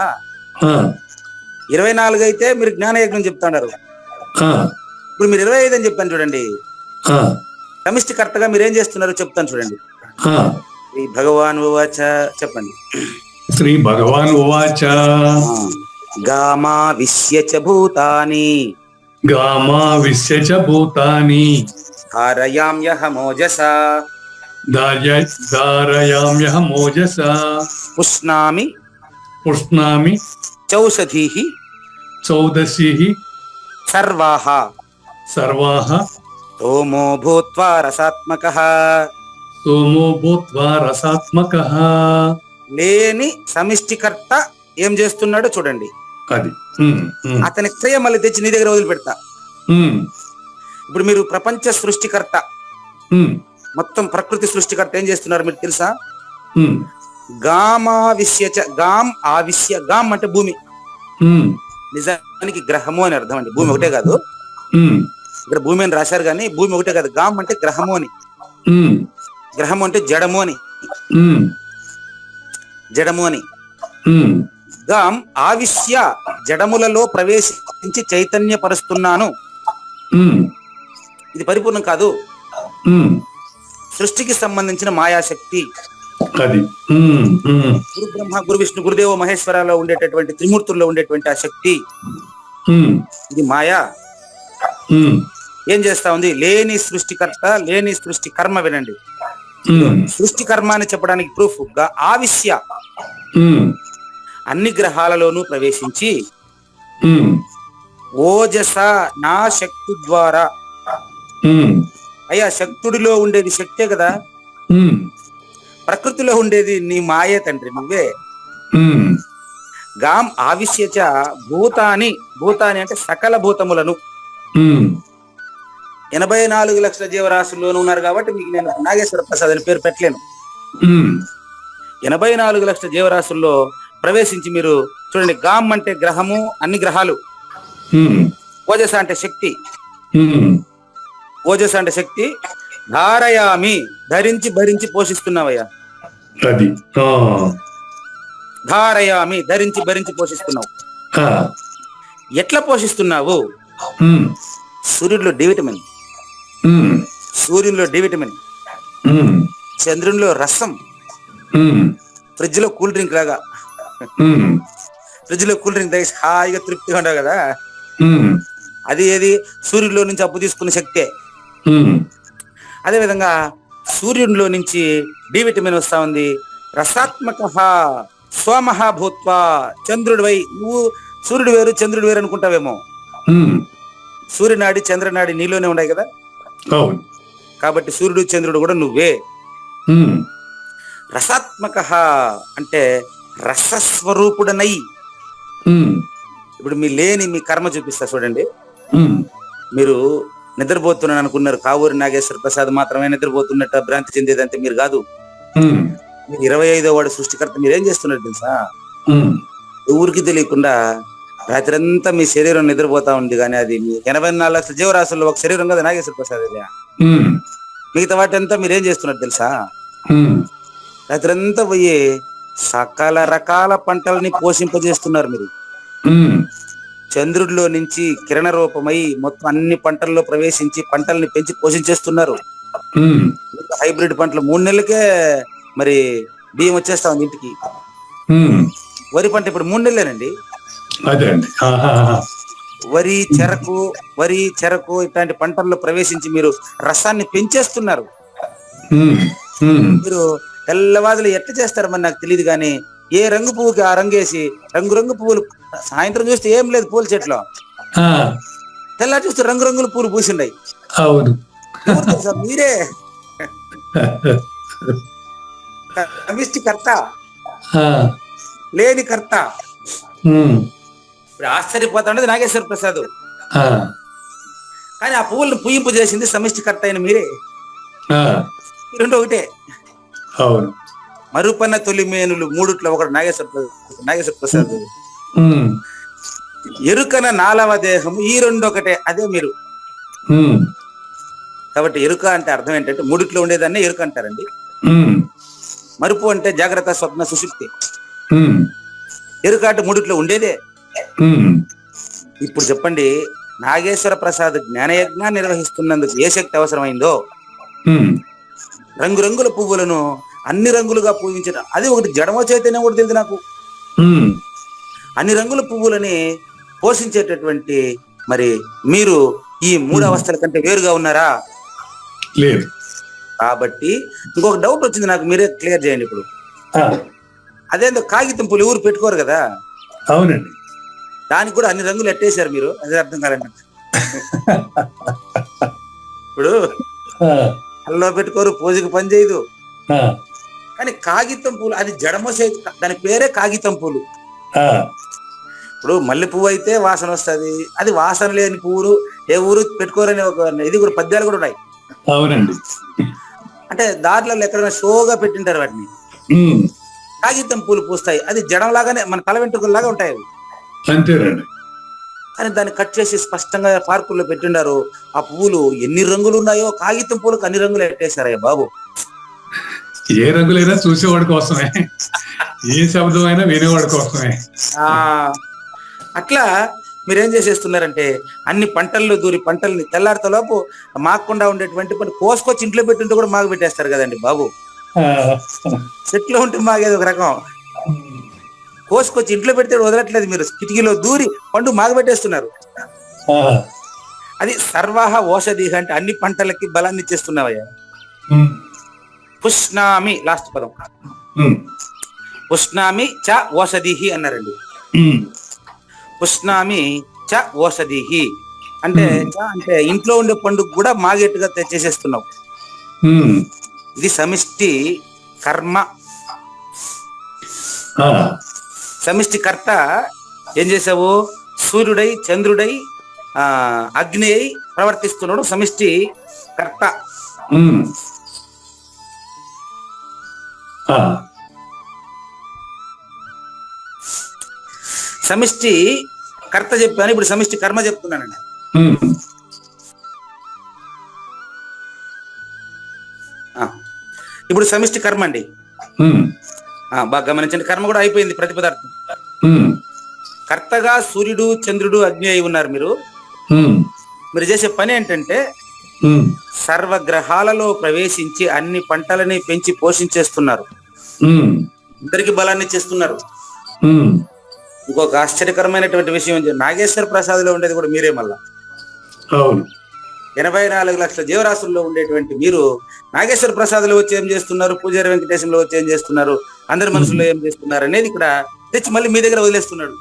24 అయితే మీరు జ్ఞానయజ్ఞం చెప్తున్నారు. ఇప్పుడు మీరు 25 అని చెప్పాను చూడండి. సమిష్టి కర్తగా మీరేం చేస్తున్నారు చెప్తాను చూడండి. శ్రీ భగవాన్ ఉవాచ, చెప్పండి.
శ్రీ భగవాన్ ఉవాచ
గామా విశ్య చ భూతాని ధారయామ్యహ మోజసా పుష్ణామి చౌషధీః సర్వాః సోమో భూత్వా రసాత్మకః. లేని సమిష్టికర్త ఏం చేస్తున్నాడో చూడండి.
అది
అతని క్రియ మళ్ళీ తెచ్చి నీ దగ్గర వదిలిపెడతా. ఇప్పుడు మీరు ప్రపంచ సృష్టికర్త, మొత్తం ప్రకృతి సృష్టికర్త ఏం చేస్తున్నారు మీరు తెలుసా? గామావిశ్యచ, గాం ఆవిశ్య. గాం అంటే భూమి, నిజానికి గ్రహము అని అర్థం అండి. భూమి ఒకటే కాదు, ఇక్కడ భూమి అని రాశారు కానీ భూమి ఒకటే కాదు, గాం అంటే గ్రహము అని. గ్రహము అంటే జడము అని,
ఉమ్,
జడము అని.
ఉమ్,
గాం ఆవిశ్య, జడములలో ప్రవేశించి చైతన్యపరుస్తున్నాను.
ఉమ్,
ఇది పరిపూర్ణం కాదు,
ఉమ్,
సృష్టికి సంబంధించిన మాయాశక్తి.
అది. ఉమ్, ఉమ్,
గురు బ్రహ్మ, గురు విష్ణు, గురుదేవ మహేశ్వరాలో ఉండేటటువంటి త్రిమూర్తుల్లో ఉండేటువంటి ఆ శక్తి,
ఉమ్,
ఇది మాయా.
ఉమ్,
ఏం చేస్తా ఉంది? లేని సృష్టికర్త, లేని సృష్టి కర్మ. వినండి,
ఉమ్,
సృష్టి కర్మ అని చెప్పడానికి ప్రూఫ్ గా ఆవిశ్య,
ఉమ్,
అన్ని గ్రహాలలోనూ ప్రవేశించి
ఉమ్,
ఓజస, నా శక్తి ద్వారా.
ఉమ్,
అయ్యా, శక్తుడిలో ఉండేది శక్తే కదా,
ఉమ్,
ప్రకృతిలో ఉండేది నీ మాయే తండ్రి, నువ్వే.
ఉమ్,
గాం ఆవిశ్యచ భూతాని, భూతాని అంటే సకల భూతములను.
ఉమ్,
84 లక్షల జీవరాశుల్లోనూ ఉన్నారు కాబట్టి మీకు నేను నాగేశ్వర ప్రసాద్ అని పేరు పెట్టలేను.
ఉమ్,
84 లక్షల జీవరాశుల్లో ప్రవేశించి మీరు చూడండి. గాం అంటే గ్రహము, అన్ని గ్రహాలు.
ఉమ్,
ఓజస అంటే శక్తి,
ఉమ్,
ఓజస అంటే శక్తి. ధారయామి, ధరించి భరించి పోషిస్తున్నావయ్యా.
అది. ఆ,
ధారయామి, ధరించి భరించి పోషిస్తున్నావు.
ఆ,
ఎట్లా పోషిస్తున్నావు?
ఉమ్,
సూర్యుడిలో డి విటమిన్,
ఉమ్,
సూర్యునిలో డి విటమిన్,
ఉమ్,
చంద్రునిలో రసం,
ఉమ్,
ఫ్రిడ్జ్ లో కూల్ డ్రింక్ లాగా.
ఉమ్,
ఫ్రిడ్జ్ లో కూల్ డ్రింక్ తాగి హాయిగా తృప్తిగా ఉండవు కదా,
ఉమ్,
అది ఏది? సూర్యుడిలో నుంచి అప్పు తీసుకున్న శక్తే.
ఉమ్,
అదేవిధంగా సూర్యుడిలో నుంచి డి విటమిన్ వస్తా ఉంది. రసాత్మక స్వమహ భూత్వా చంద్రుడి వై. నువ్వు సూర్యుడు వేరు చంద్రుడు వేరు అనుకుంటావేమో.
ఉమ్,
సూర్యనాడి చంద్రనాడి నీలోనే ఉన్నాయి కదా,
అవును.
కాబట్టి సూర్యుడు చంద్రుడు కూడా నువ్వే.
ఉమ్,
రసాత్మక అంటే రసస్వరూపుడనై.
ఉమ్,
ఇప్పుడు మీ లేని మీ కర్మ చూపిస్తా చూడండి.
ఉమ్,
మీరు నిద్రపోతున్నాను అనుకున్నారు, కావూరి నాగేశ్వర ప్రసాద్ మాత్రమే నిద్రపోతున్నట్టు భ్రాంతి చెందేదంటే మీరు కాదు.
ఉమ్,
మీరు 25వ వాడు సృష్టికర్త. మీరేం చేస్తున్నారు తెలుసా?
ఉమ్,
ఊరికి తెలియకుండా రాత్రంతా మీ శరీరం నిద్రపోతా ఉంది, కానీ అది మీ 84 లక్షల జీవరాశుల్లో ఒక శరీరం కదా నాగేశ్వర ప్రసాద్. అది
ఉమ్,
మిగతా వాటి అంతా మీరేం చేస్తున్నారు తెలుసా?
ఉమ్,
రాత్రంతా పోయి సకల రకాల పంటలని పోషింపజేస్తున్నారు మీరు.
ఉమ్,
చంద్రుడిలో నుంచి కిరణ రూపమై మొత్తం అన్ని పంటల్లో ప్రవేశించి పంటల్ని పెంచి పోషించేస్తున్నారు.
ఉమ్,
హైబ్రిడ్ పంటలు 3 నెలలకే మరి బియ్యం వచ్చేస్తా ఉంది ఇంటికి.
ఉమ్,
వరి పంట ఇప్పుడు 3 నెలలేనండి.
అదే అండి. ఆహాహా.
వరి, చెరకు ఇట్లాంటి పంటల్లో ప్రవేశించి మీరు రసాన్ని పెంచేస్తున్నారు.
ఉమ్, ఉమ్,
మీరు తెల్లవాదులు ఎట్లా చేస్తారు మరి నాకు తెలియదు, కానీ ఏ రంగు పువ్వుకి ఆ రంగేసి రంగు పువ్వులు. సాయంత్రం చూస్తే ఏం లేదు పూల చెట్లు,
ఆ,
తెల్లారి చూస్తే రంగురంగుల పూలు పూసిండాయి.
అవును.
ఎవరు తెలుసా? మీరే సమిష్టి కర్త,
ఆ,
లేని కర్త.
ఉమ్,
ఇప్పుడు ఆశ్చర్యపోతాండేది నాగేశ్వర ప్రసాద్,
ఆ,
కానీ ఆ పువ్వులను పుయ్యింపు చేసింది సమిష్టి కర్త అయిన మీరే.
ఆ,
ఈ రెండు ఒకటే.
అవును.
మరుపన్న తొలి మేనులు మూడుట్లో ఒకటి నాగేశ్వర ప్రసాద్.
ఉమ్,
ఎరుకన 4వ దేహము, ఈ రెండు ఒకటే, అదే మీరు.
ఉమ్,
కాబట్టి ఎరుక అంటే అర్థం ఏంటంటే మూడిట్లో ఉండేదాన్ని ఎరుక అంటారండి.
ఉమ్,
మరుపు అంటే జాగ్రత్త, స్వప్న, సుషుప్తి.
ఉమ్,
ఎరుక అంటే మూడిట్లో ఉండేదే.
ఉమ్,
ఇప్పుడు చెప్పండి, నాగేశ్వర ప్రసాద్ జ్ఞానయజ్ఞాన్ని నిర్వహిస్తున్నందుకు ఏ శక్తి అవసరమైందో.
ఉమ్,
రంగురంగుల పువ్వులను అన్ని రంగులుగా పూజించడం, అది ఒకటి. జడమో చైతన్యం కూడా తెలియదు నాకు.
ఉమ్,
అన్ని రంగుల పువ్వులని పోషించేటటువంటి మరి మీరు ఈ 3 అవస్థల కంటే వేరుగా ఉన్నారా?
లేదు.
కాబట్టి ఇంకొక డౌట్ వచ్చింది నాకు, మీరే క్లియర్ చేయండి ఇప్పుడు.
ఆ,
అదేందో కాగితం పూలు ఎవరు పెట్టుకోరు కదా,
అవునండి.
దానికి కూడా అన్ని రంగులు ఎట్టేశారు మీరు, అదే అర్థం కాలండి. ఇప్పుడు
ఆ,
అల్లో పెట్టుకోరు, పూజకి పని చేయదు,
ఆ,
కానీ కాగితం పూలు అది జడమో దాని పేరే కాగితం పూలు.
ఆ,
ఇప్పుడు మల్లె పువ్వు అయితే వాసన వస్తుంది, అది వాసన లేని పువ్వులు ఏ ఊరు పెట్టుకోరని ఒక ఇది కూడా పద్యాలు కూడా ఉన్నాయి.
అవునండి.
అంటే దారిలో ఎక్కడైనా షోగా పెట్టింటారు వాటిని.
ఉమ్,
కాగితం పూలు పూస్తాయి, అది జడం లాగానే మన తల వెంట్రుకల్లాగా ఉంటాయి అవి.
అంతేనండి.
కానీ దాన్ని కట్ చేసి స్పష్టంగా పార్కుల్లో పెట్టిండారు. ఆ పువ్వులు ఎన్ని రంగులు ఉన్నాయో కాగితం పూలకు అన్ని రంగులు ఎట్టేశారయ్య బాబు.
ఏ రంగులైనా చూసేవాడి కోసమే, ఏ శబ్దం అయినా వినేవాడి కోసమే.
ఆ అట్లా మీరేం చేసేస్తున్నారంటే అన్ని పంటల్లో దూరి పంటల్ని తెల్లారితలోపు మాకుండా ఉండేటువంటి పని కోసుకొచ్చి ఇంట్లో పెట్టుంటే కూడా మాకు పెట్టేస్తారు కదండి బాబు. చెట్లో ఉంటే మాకేది ఒక రకం, కోసుకొచ్చి ఇంట్లో పెడితే వదలట్లేదు, మీరు కిటికీలో దూరి పండు మాకు పెట్టేస్తున్నారు. అది సర్వాహ ఓషధి అంటే అన్ని పంటలకి బలాన్ని ఇచ్చేస్తున్నావయ్యా. పుష్ణామి లాస్ట్ పదం, పుష్ణామి చ ఓషధిహి అన్నారండి. పుష్ణామి చ ఓషధిహి అంటే అంటే ఇంట్లో ఉండే పండుగ కూడా మాగేట్టుగా చేసేస్తున్నావు. ఇది సమిష్టి కర్మ. సమిష్టి కర్త ఏం చేసావు? సూర్యుడై చంద్రుడై అగ్ని అయి ప్రవర్తిస్తున్నాడు సమిష్టి కర్త. సమిష్టి కర్త చెప్పాను, ఇప్పుడు సమిష్టి కర్మ చెప్తున్నానండి. ఇప్పుడు సమిష్టి కర్మ అండి, బాగా గమనించండి. కర్మ కూడా అయిపోయింది, ప్రతి పదార్థం. కర్తగా సూర్యుడు చంద్రుడు అగ్ని అయి ఉన్నారు. మీరు చేసే పని ఏంటంటే సర్వగ్రహాలలో ప్రవేశించి అన్ని పంటలని పెంచి పోషించేస్తున్నారు, ఇద్దరికి బలాన్ని చేస్తున్నారు. ఇంకొక ఆశ్చర్యకరమైనటువంటి విషయం, నాగేశ్వర ప్రసాద్లో ఉండేది కూడా మీరే. మళ్ళా 84 లక్షల జీవరాశుల్లో ఉండేటువంటి మీరు నాగేశ్వర ప్రసాద్లో వచ్చి ఏం చేస్తున్నారు, పూజారి వెంకటేశంలో వచ్చి ఏం చేస్తున్నారు, అందరి మనసులో ఏం చేస్తున్నారు అనేది ఇక్కడ తెచ్చి మళ్ళీ మీ దగ్గర వదిలేస్తున్నాడు.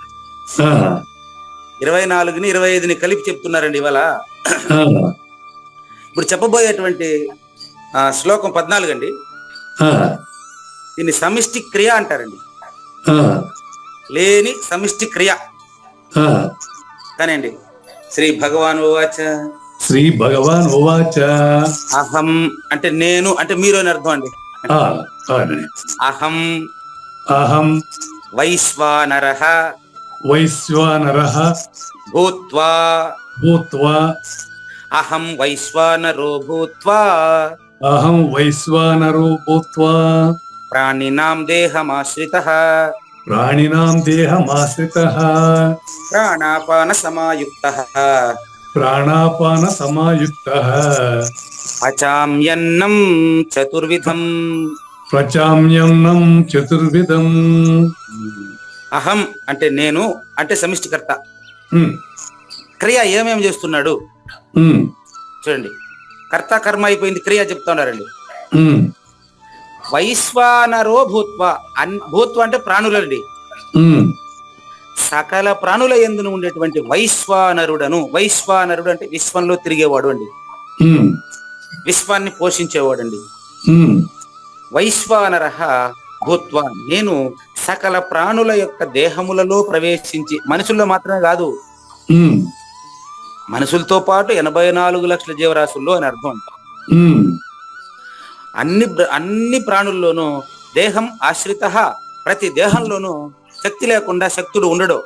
24ని 25ని కలిపి చెప్తున్నారండి ఇవాళ. ఇప్పుడు చెప్పబోయేటువంటి శ్లోకం 14 అండి. దీన్ని సమిష్టి క్రియ అంటారండి, లేని సమిష్టి క్రియ. కానివ్వండి. శ్రీ భగవాన్ ఉవాచ,
శ్రీ భగవాన్ ఉవాచ,
అహం అంటే నేను, అంటే మీరు అని అర్థం అండి. అహం
అహం
వైశ్వానరః
వైశ్వానరః
భూత్వా
భూత్వా
అహం వైశ్వానరో భూత్వా
అహం వైశ్వానరో భూత్వా
ప్రాణినాం దేహమాశ్రితః
ప్రాణినాం దేహమాశ్రితః
ప్రాణాపాన సమాయుక్తః
ప్రాణాపాన సమాయుక్తః
పచామ్యన్నం చతుర్విధం
ప్రచామ్యన్నం చతుర్విధం.
అహం అంటే నేను, అంటే సమిష్టికర్త. క్రియ ఏమేమి చేస్తున్నాడు చూడండి. కర్త కర్మ అయిపోయింది, క్రియ చెప్తున్నారండి. వైశ్వానరో భూత్వ, భూత్వ అంటే ప్రాణులండి. సకల ప్రాణుల యందును ఉండేటువంటి వైశ్వానరుడను. వైశ్వానరుడు అంటే విశ్వంలో తిరిగేవాడు అండి, విశ్వాన్ని పోషించేవాడు అండి. వైశ్వానరః భూత్వ, నేను సకల ప్రాణుల యొక్క దేహములలో ప్రవేశించి, మనుషుల్లో మాత్రమే కాదు, మనుషులతో పాటు 84 లక్షల జీవరాశుల్లో అని అర్థం. అన్ని ప్రాణుల్లోనూ దేహం ఆశ్రిత, ప్రతి దేహంలోనూ శక్తి లేకుండా శక్తుడు ఉండడు.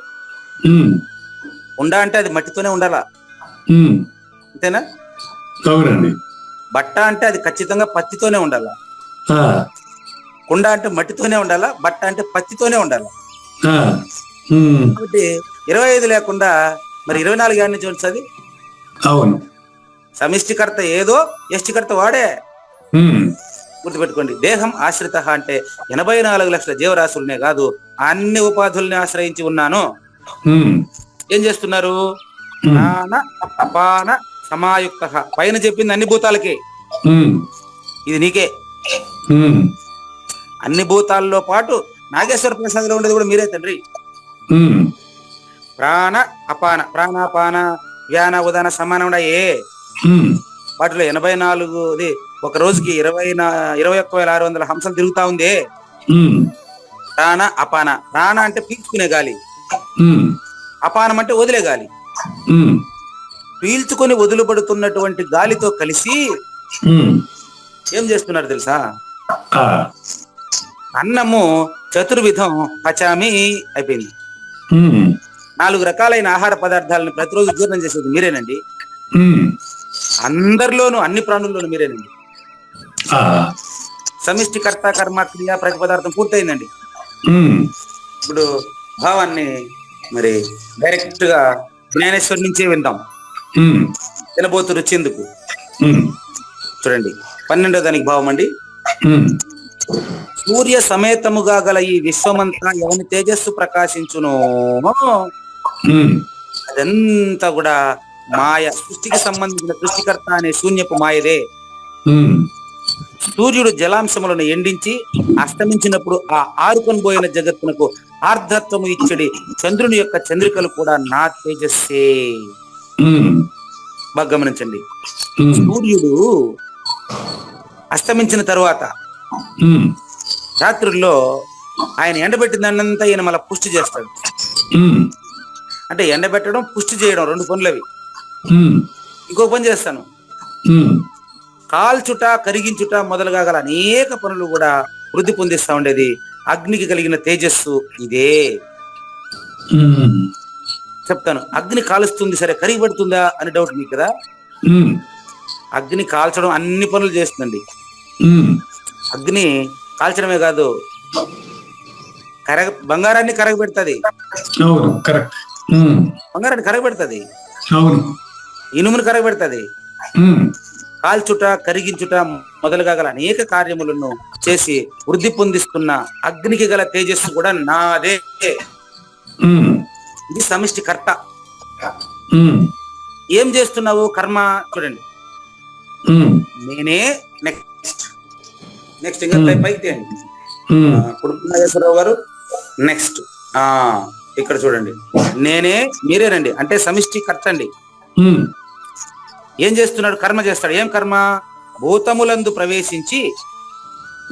అంటే అది మట్టితోనే ఉండాలా, అంతేనా?
అవునండి.
బట్ట అంటే అది ఖచ్చితంగా పత్తితోనే ఉండాలా. కుండ అంటే మట్టితోనే ఉండాలా, బట్ట అంటే పత్తితోనే ఉండాలా. కాబట్టి 25 లేకుండా మరి 24 ఏడు నుంచి వస్తుంది?
అవును.
సమిష్టికర్త ఏదో, యష్టికర్త వాడే. గుర్తుపెట్టుకోండి. దేహం ఆశ్రిత అంటే 84 లక్షల జీవరాశులనే కాదు, అన్ని ఉపాధుల్ని ఆశ్రయించి ఉన్నాను. ఏం చేస్తున్నారు? ప్రాణ అపాన సమాయుక్త. పైన చెప్పింది అన్ని భూతాలకి, ఇది నీకే. అన్ని భూతాల్లో పాటు నాగేశ్వర ప్రసాద్లో ఉండేది కూడా మీరే తండ్రి. ప్రాణ అపాన, ప్రాణాపాన వ్యాన ఉదాన సమానం ఉన్నాయే, వాటిలో 84 ఒక రోజుకి 21,600 హంసలు తిరుగుతా ఉంది. ప్రాణ అపాన. ప్రాణ అంటే పీల్చుకునే గాలి, అపానం అంటే వదిలే గాలి. పీల్చుకొని వదిలిపడుతున్నటువంటి గాలితో కలిసి ఏం చేస్తున్నారు తెలుసా? అన్నము చతుర్విధం పచామి అయిపోయింది. 4 రకాలైన ఆహార పదార్థాలను ప్రతిరోజు జీర్ణం చేసేది మీరేనండి. అందరిలోనూ, అన్ని ప్రాణుల్లోనూ మీరేనండి. సమిష్టి కర్త కర్మ క్రియ ప్రతిపదార్థం పూర్తయిందండి.
ఉమ్,
ఇప్పుడు భావాన్ని మరి డైరెక్ట్ గా జ్ఞానేశ్వరి నుంచే విందాం.
ఉమ్,
తినబోతు రుచి ఎందుకు
ఉమ్,
చూడండి. 12వ దానికి భావం అండి.
ఉమ్,
సూర్య సమేతముగా గల ఈ విశ్వమంతా ఎవని తేజస్సు ప్రకాశించునో
ఉమ్,
అదంతా కూడా మాయ, సృష్టికి సంబంధించిన సృష్టికర్త అనే శూన్యపు మాయదే.
ఉమ్,
సూర్యుడు జలాంశములను ఎండించి అస్తమించినప్పుడు ఆ ఆరుకొని పోయిన జగత్తునకు ఆర్ధత్వము ఇచ్చడి చంద్రుని యొక్క చంద్రికలు కూడా నా తేజస్సే.
ఉమ్,
బాగా గమనించండి.
ఉమ్,
సూర్యుడు అస్తమించిన తరువాత
ఉమ్,
రాత్రుల్లో ఆయన ఎండబెట్టిన దాన్నంతా ఈయన మళ్ళీ పుష్టి చేస్తాడు.
ఉమ్,
అంటే ఎండబెట్టడం, పుష్టి చేయడం 2 పనులు అవి.
ఉమ్,
ఇంకో పని చేస్తాను,
ఉమ్,
కాల్చుట, కరిగించుట మొదలుగా గల అనేక పనులు కూడా వృద్ధి పొందిస్తా ఉండేది అగ్నికి కలిగిన తేజస్సు ఇదే.
ఉమ్,
చెప్తాను. అగ్ని కాలుస్తుంది, సరే కరిగిపెడుతుందా అని డౌట్ మీకు కదా.
ఉమ్,
అగ్ని కాల్చడం అన్ని పనులు చేస్తుందండి.
ఉమ్,
అగ్ని కాల్చడమే కాదు, బంగారాన్ని కరగబెడుతుంది.
అవును, కరెక్ట్. ఉమ్,
బంగారాన్ని కరగబెడుతుంది,
అవును.
ఇనుమును కరగబెడుతుంది.
ఉమ్,
కాల్చుట, కరిగించుట మొదలుగా గల అనేక కార్యములను చేసి వృద్ధి పొందిస్తున్న అగ్నికి గల తేజస్సు కూడా నాదే.
ఉమ్,
ఇది సమిష్టి కర్త.
ఉమ్,
ఏం చేస్తున్నావు కర్మ చూడండి.
ఉమ్,
నేనే నెక్స్ట్ నెక్స్ట్ ఇంకా పైకి తీయండి.
ఉమ్,
కుడుపు నాగేశ్వరరావు గారు నెక్స్ట్. ఇక్కడ చూడండి, నేనే మీరేనండి, అంటే సమిష్టి కర్త అండి.
ఉమ్,
ఏం చేస్తున్నాడు? కర్మ చేస్తాడు. ఏం కర్మ? భూతములందు ప్రవేశించి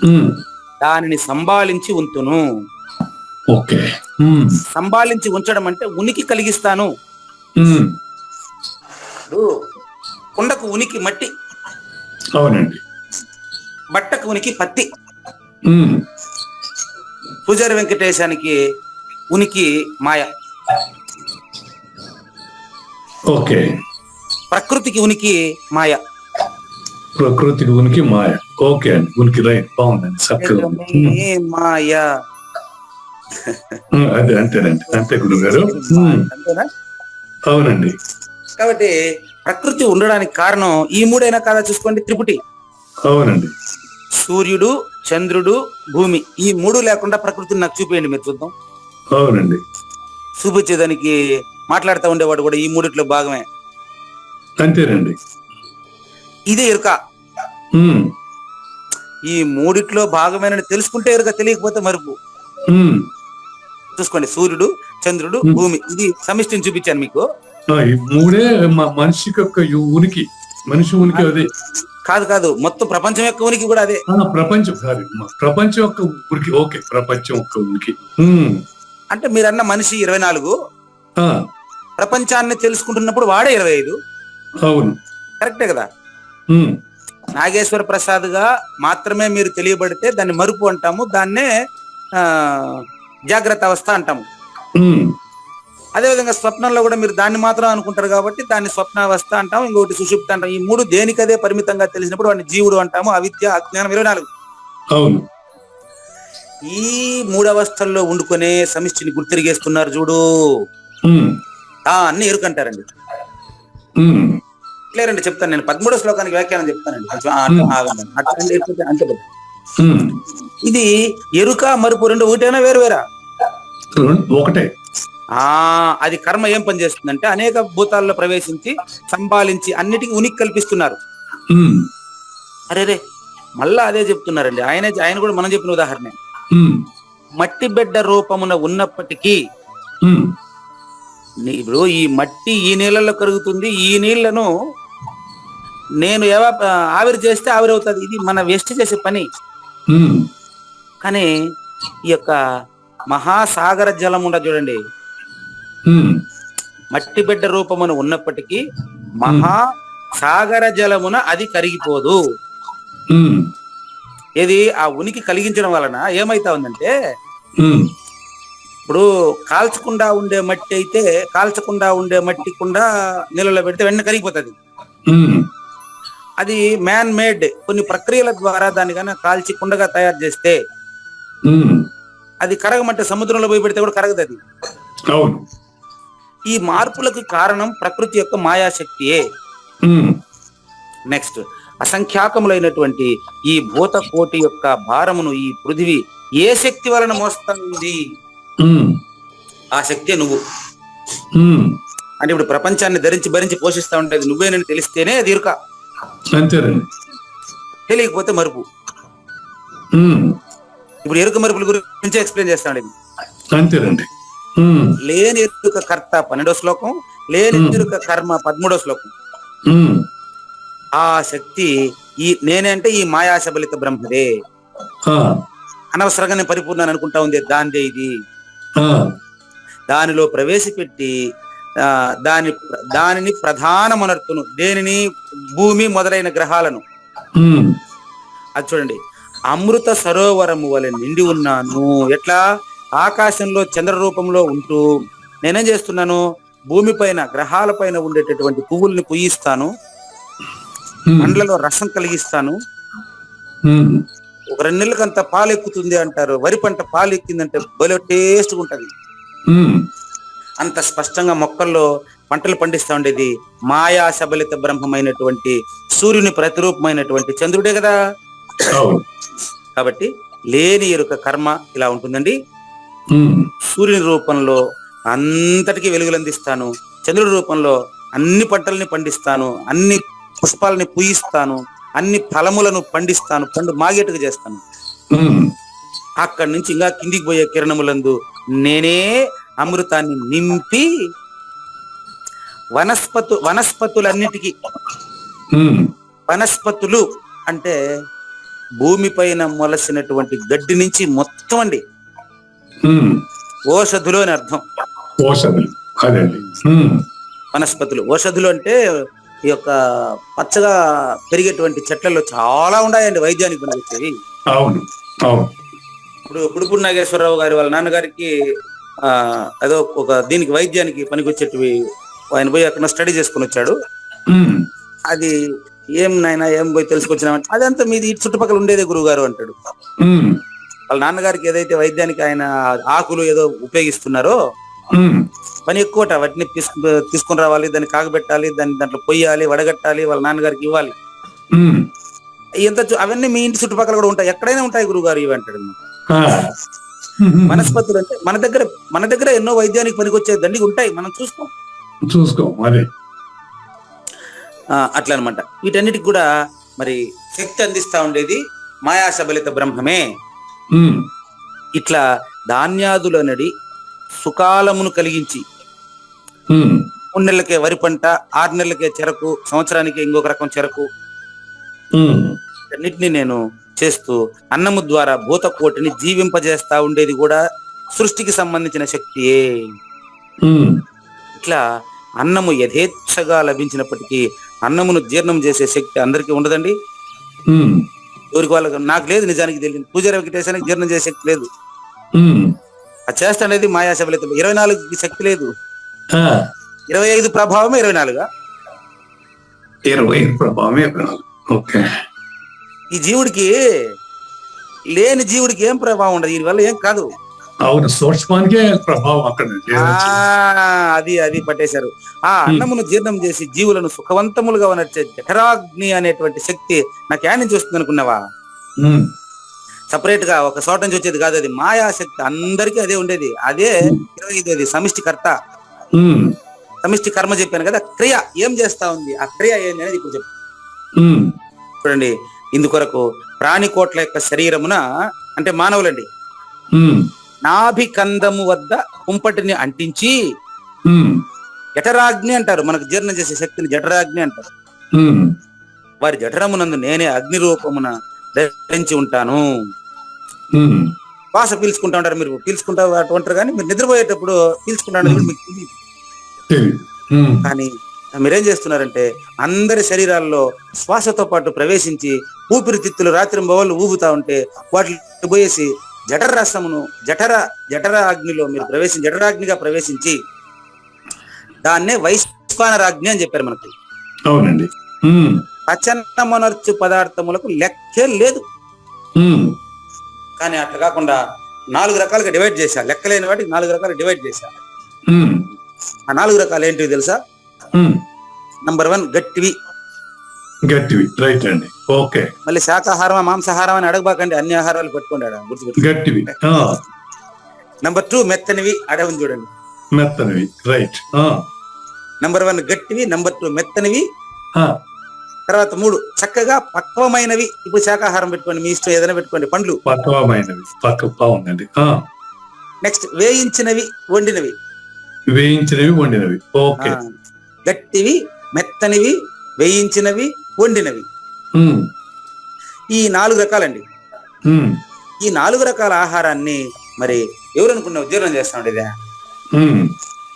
ఉమ్,
దానిని సంభాళించి ఉంతును.
ఓకే. ఉమ్,
సంభాళించి ఉంచడం అంటే ఉనికి కలిగిస్తాను.
ఉమ్,
ఇప్పుడు కుండకు ఉనికి మట్టి,
అవునండి.
బట్టకు ఉనికి పత్తి,
ఉమ్,
పూజారి వెంకటేశానికి ఉనికి మాయ,
ఓకే.
ప్రకృతికి ఉనికి మాయ.
ప్రకృతికి ఉనికి మాయ. ఓకే అండి, ఉనికి రైట్, బాగుందండి, చక్కగా ఉంది.
ఏ మాయ,
అదే అంతేనండి, అంతే గురువు గారు.
అంతేనా?
అవునండి.
కాబట్టి ప్రకృతి ఉండడానికి కారణం ఈ మూడైనా కాదా చూసుకోండి. త్రిపుటి,
అవునండి.
సూర్యుడు, చంద్రుడు, భూమి, ఈ 3 లేకుండా ప్రకృతిని నాకు చూపేయండి, మీరు చూద్దాం.
అవునండి.
చూపించేదానికి మాట్లాడుతూ ఉండేవాడు కూడా ఈ 3 భాగమే.
అంతేనండి.
ఇదే ఎరుక.
ఉమ్,
ఈ 3 భాగమేనని తెలుసుకుంటే ఎరుక, తెలియకపోతే మరుపు.
ఉమ్,
చూసుకోండి, సూర్యుడు, చంద్రుడు, భూమి, ఇది సమిష్టిని చూపించాను మీకు.
ఈ మూడే మనిషికి యొక్క ఉనికి, మనిషి ఉనికి అదే.
కాదు, మొత్తం ప్రపంచం యొక్క ఉనికి కూడా అదే.
ప్రపంచం ప్రపంచం యొక్క ఉనికి. ఓకే, ప్రపంచం యొక్క ఉనికి.
అంటే మీరన్న మనిషి 24,
ఆ,
ప్రపంచాన్ని తెలుసుకుంటున్నప్పుడు వాడే 25.
అవును,
కరెక్టే కదా.
ఉమ్,
నాగేశ్వర ప్రసాద్ గా మాత్రమే మీరు తెలియబడితే దాన్ని మరుపు అంటాము, దాన్నే జాగ్రత్త అవస్థ అంటాము.
ఉమ్,
అదేవిధంగా స్వప్నంలో కూడా మీరు దాన్ని మాత్రం అనుకుంటారు కాబట్టి దాన్ని స్వప్నావస్థ అంటాం, ఇంకొకటి సుషుప్తి అంటాం. ఈ 3 దేనికదే పరిమితంగా తెలిసినప్పుడు వాడిని జీవుడు అంటాము. అవిద్య, అజ్ఞానం 24.
అవును.
ఈ 3 అవస్థల్లో ఉండుకునే సమిష్టిని గుర్తిరిగేస్తున్నారు చూడు,
ఉమ్,
అన్ని ఎరుకంటారండి.
ఉమ్,
లేరండి, చెప్తాను నేను. 13వ శ్లోకానికి వ్యాఖ్యానం చెప్తానండి. అంతే.
ఉమ్,
ఇది ఎరుక, మరుపు 2 ఒకటేనా వేరు వేరా?
ఒకటే.
అది కర్మ ఏం పని చేస్తుందంటే అనేక భూతాల్లో ప్రవేశించి సంపాలించి అన్నిటికీ ఉనికి కల్పిస్తున్నారు. అరే మళ్ళా అదే చెప్తున్నారండి. ఆయన కూడా మనం చెప్పిన ఉదాహరణ. మట్టి బిడ్డ రూపమున ఉన్నప్పటికీ ఇప్పుడు ఈ మట్టి ఈ నీళ్ళలో కరుగుతుంది, ఈ నీళ్లను నేను ఆవిరి చేస్తే ఆవిరి అవుతుంది. ఇది మన వేస్ట్ చేసే పని. కానీ ఈ యొక్క మహాసాగర జలం ఉండ చూడండి, మట్టి బిడ్డ రూపమున ఉన్నప్పటికీ మహాసాగర జలమున అది కరిగిపోదు. ఇది ఆ ఉనికి కలిగించడం వలన ఏమైతా ఉందంటే, ఇప్పుడు కాల్చకుండా ఉండే మట్టి అయితే కాల్చకుండా ఉండే మట్టి కుండా నీళ్ళలో పెడితే వెంటనే కరిగిపోతుంది. అది మ్యాన్ మేడ్ కొన్ని ప్రక్రియల ద్వారా దాన్ని కన్నా కాల్చి కుండగా తయారు చేస్తే అది కరగమంటే సముద్రంలో పోయి పెడితే కూడా కరగదు అది.
అవును.
ఈ మార్పులకు కారణం ప్రకృతి యొక్క మాయాశక్తియే. నెక్స్ట్, అసంఖ్యాకములైనటువంటి ఈ భూత కోటి యొక్క భారమును ఈ పృథివీ ఏ శక్తి వలన మోస్తుంది? ఆ శక్తే నువ్వు. అంటే ఇప్పుడు ప్రపంచాన్ని ధరించి భరించి పోషిస్తా ఉండేది నువ్వేనని తెలిస్తేనే అది ఇరుక,
అంతేనండి.
తెలియకపోతే మరుపు. ఇప్పుడు ఎరుక మరుపుల గురించి ఎక్స్ప్లెయిన్ చేస్తా ఉండేది.
అంతేనండి.
లేని ఎరుక కర్త 12వ శ్లోకం, లేని ఎరుక కర్మ 13వ శ్లోకం. ఆ శక్తి ఈ నేనే అంటే ఈ మాయాశబలిత బ్రహ్మదే. అనవసరంగా నేను పరిపూర్ణాన్ని అనుకుంటా ఉంది, దానిదే ఇది. దానిలో ప్రవేశపెట్టి దానిని ప్రధానమనర్తును, దేనిని? భూమి మొదలైన గ్రహాలను. అది చూడండి, అమృత సరోవరము వలె నిండి ఉన్నాను. ఎట్లా? ఆకాశంలో చంద్ర రూపంలో ఉంటూ నేనేం చేస్తున్నాను? భూమి పైన గ్రహాల పైన ఉండేటటువంటి పువ్వుల్ని పుయ్యిస్తాను, పండ్లలో రసం కలిగిస్తాను. ఒక 2 నెలలకంత పాలు ఎక్కుతుంది అంటారు. వరి పంట పాలు ఎక్కిందంటే భలే టేస్ట్గా ఉంటది. అంత స్పష్టంగా మొక్కల్లో పంటలు పండిస్తా ఉండేది మాయా శబలిత బ్రహ్మమైనటువంటి సూర్యుని ప్రతిరూపమైనటువంటి చంద్రుడే కదా. కాబట్టి లేని ఎరుక కర్మ ఇలా ఉంటుందండి. సూర్యుని రూపంలో అంతటికీ వెలుగులు అందిస్తాను, చంద్రుడి రూపంలో అన్ని పంటల్ని పండిస్తాను, అన్ని పుష్పాలని పూయిస్తాను, అన్ని ఫలములను పండిస్తాను, పండు మాగేటుగా చేస్తాను. అక్కడి నుంచి ఇంకా కిందికి పోయే కిరణములందు నేనే అమృతాన్ని నింపి వనస్పతులన్నిటికీ, వనస్పతులు అంటే భూమి పైన మొలసినటువంటి గడ్డి నుంచి మొత్తం అండి, ఓషధులు అని అర్థం. వనస్పతులు, ఓషధులు అంటే ఈ యొక్క పచ్చగా పెరిగేటువంటి చెట్లలో చాలా ఉన్నాయండి వైద్యానికి పనికొచ్చేవి. ఇప్పుడు గుడుపూడి నాగేశ్వరరావు గారి వాళ్ళ నాన్నగారికి ఏదో ఒక దీనికి వైద్యానికి పనికొచ్చేటివి ఆయన పోయి అక్కడ స్టడీ చేసుకుని వచ్చాడు. అది ఏం నాయన ఏం పోయి తెలుసుకొచ్చినామంటే అదంతా మీది చుట్టుపక్కల ఉండేదే గురువు గారు అంటాడు. వాళ్ళ నాన్నగారికి ఏదైతే వైద్యానికి ఆయన ఆకులు ఏదో ఉపయోగిస్తున్నారో పని ఎక్కువట, వాటిని తీసుకుని రావాలి, దాన్ని కాగబెట్టాలి, దాంట్లో పొయ్యాలి, వడగట్టాలి, వాళ్ళ నాన్నగారికి ఇవ్వాలి. ఎంత అవన్నీ మీ ఇంటి చుట్టుపక్కల కూడా ఉంటాయి, ఎక్కడైనా ఉంటాయి గురువు గారు ఇవి అంటాడు. వనస్పతులు అంటే మన దగ్గర ఎన్నో వైద్యానికి పనికొచ్చే దండిగా ఉంటాయి, మనం చూసుకోం అదే అట్లా అనమాట. వీటన్నిటికి కూడా మరి శక్తి అందిస్తా ఉండేది మాయాశబలిత బ్రహ్మమే. ఇట్లా ధాన్యాదులనడి సుకాలమును కలిగించి 3 నెలలకే వరి పంట, 6 నెలలకే చెరకు, సంవత్సరానికి ఇంకొక రకం చెరకు, అన్నిటినీ నేను చేస్తూ అన్నము ద్వారా భూతకోటిని జీవింపజేస్తా ఉండేది కూడా సృష్టికి సంబంధించిన శక్తియే. ఇట్లా అన్నము యథేచ్ఛగా లభించినప్పటికీ అన్నమును జీర్ణం చేసే శక్తి అందరికీ ఉండదండి. ఎవరికి వాళ్ళకి, నాకు లేదు, నిజానికి తెలియదు. పూజారి వెంకటేశానికి జీర్ణం చేసే శక్తి లేదు, అది చేస్తానేది మాయాశబలితం. 24 శక్తి లేదు, 25 ప్రభావమే 24. ఈ జీవుడికి, లేని జీవుడికి ఏం ప్రభావం ఉండదు, దీని వల్ల ఏం కాదు.
అవును, సూక్ష్మానికే ప్రభావం అక్కడ.
అది పట్టేశారు. ఆ అన్నమును జీర్ణం చేసి జీవులను సుఖవంతములుగా నడిచే జఠరాగ్ని అనేటువంటి శక్తి నాకు యాడ్ నుంచి వస్తుంది అనుకున్నావా? సపరేట్ గా ఒక చోట నుంచి వచ్చేది కాదు, అది మాయాశక్తి, అందరికీ అదే ఉండేది. అదే 25ది సమిష్టి కర్త, సమిష్టి కర్మ చెప్పాను కదా. క్రియ ఏం చేస్తా ఉంది, ఆ క్రియ ఏంది అనేది ఇప్పుడు చెప్పు. చూడండి, ఇందుకొరకు ప్రాణికోట్ల యొక్క శరీరమున, అంటే మానవులండి, నాభి కందము వద్ద కుంపటిని అంటించి జఠరాగ్ని అంటారు. మనకు జీర్ణం చేసే శక్తిని జఠరాగ్ని అంటారు. వారి జఠరమునందు నేనే అగ్ని రూపమున ధరించి ఉంటాను. శ్వాస పీల్చుకుంటా ఉంటారు, మీరు పీల్చుకుంటా ఉంటారు కానీ మీరు నిద్రపోయేటప్పుడు పీల్చుకుంటా మీకు తెలియదు. కానీ మీరేం చేస్తున్నారంటే అందరి శరీరాల్లో శ్వాసతో పాటు ప్రవేశించి ఊపిరితిత్తులు రాత్రింబవళ్ళు ఊగుతా ఉంటే వాటిని పోయేసి జఠర రసమును జఠర అగ్నిలో మీరు జఠరాగ్నిగా ప్రవేశించి దాన్నే వైశ్వానరాగ్ని అని చెప్పారు మనకి.
అవునండి.
పచనమనర్చు పదార్థములకు లెక్కే లేదు. కానీ అట్లా కాకుండా 4 రకాలుగా డివైడ్ చేశా. లెక్కలేని వాటికి 4 రకాలుగా డివైడ్ చేశా. ఆ 4 రకాలు ఏంటివి తెలుసా? నంబర్ 1 గట్టివి.
రైట్ అండి. ఓకే.
మళ్ళీ శాకాహారమా మాంసాహారం అని అడగబాకండి, అన్ని ఆహారాలు పెట్టుకోండి గుర్తుపెట్టు.
గట్టివి.
నంబర్ 2 మెత్తనివి. అడగని చూడండి.
మెత్తనివి. రైట్.
నంబర్ 1 గట్టివి, నంబర్ 2 మెత్తనివి, తర్వాత 3 చక్కగా పక్వమైనవి. ఇప్పుడు శాకాహారం పెట్టుకోండి, మీ ఇష్టం ఏదైనా పెట్టుకోండి. పండ్లు
పక్వమైనవి. బాగుందండి.
నెక్స్ట్ వేయించినవి, వండినవి.
ఓకే.
గట్టివి, మెత్తనివి, వేయించినవి, వండినవి. ఈ 4 రకాలండి. ఈ 4 రకాల ఆహారాన్ని మరి ఎవరు అనుకున్నావు జీర్ణం చేస్తామండి? ఇదే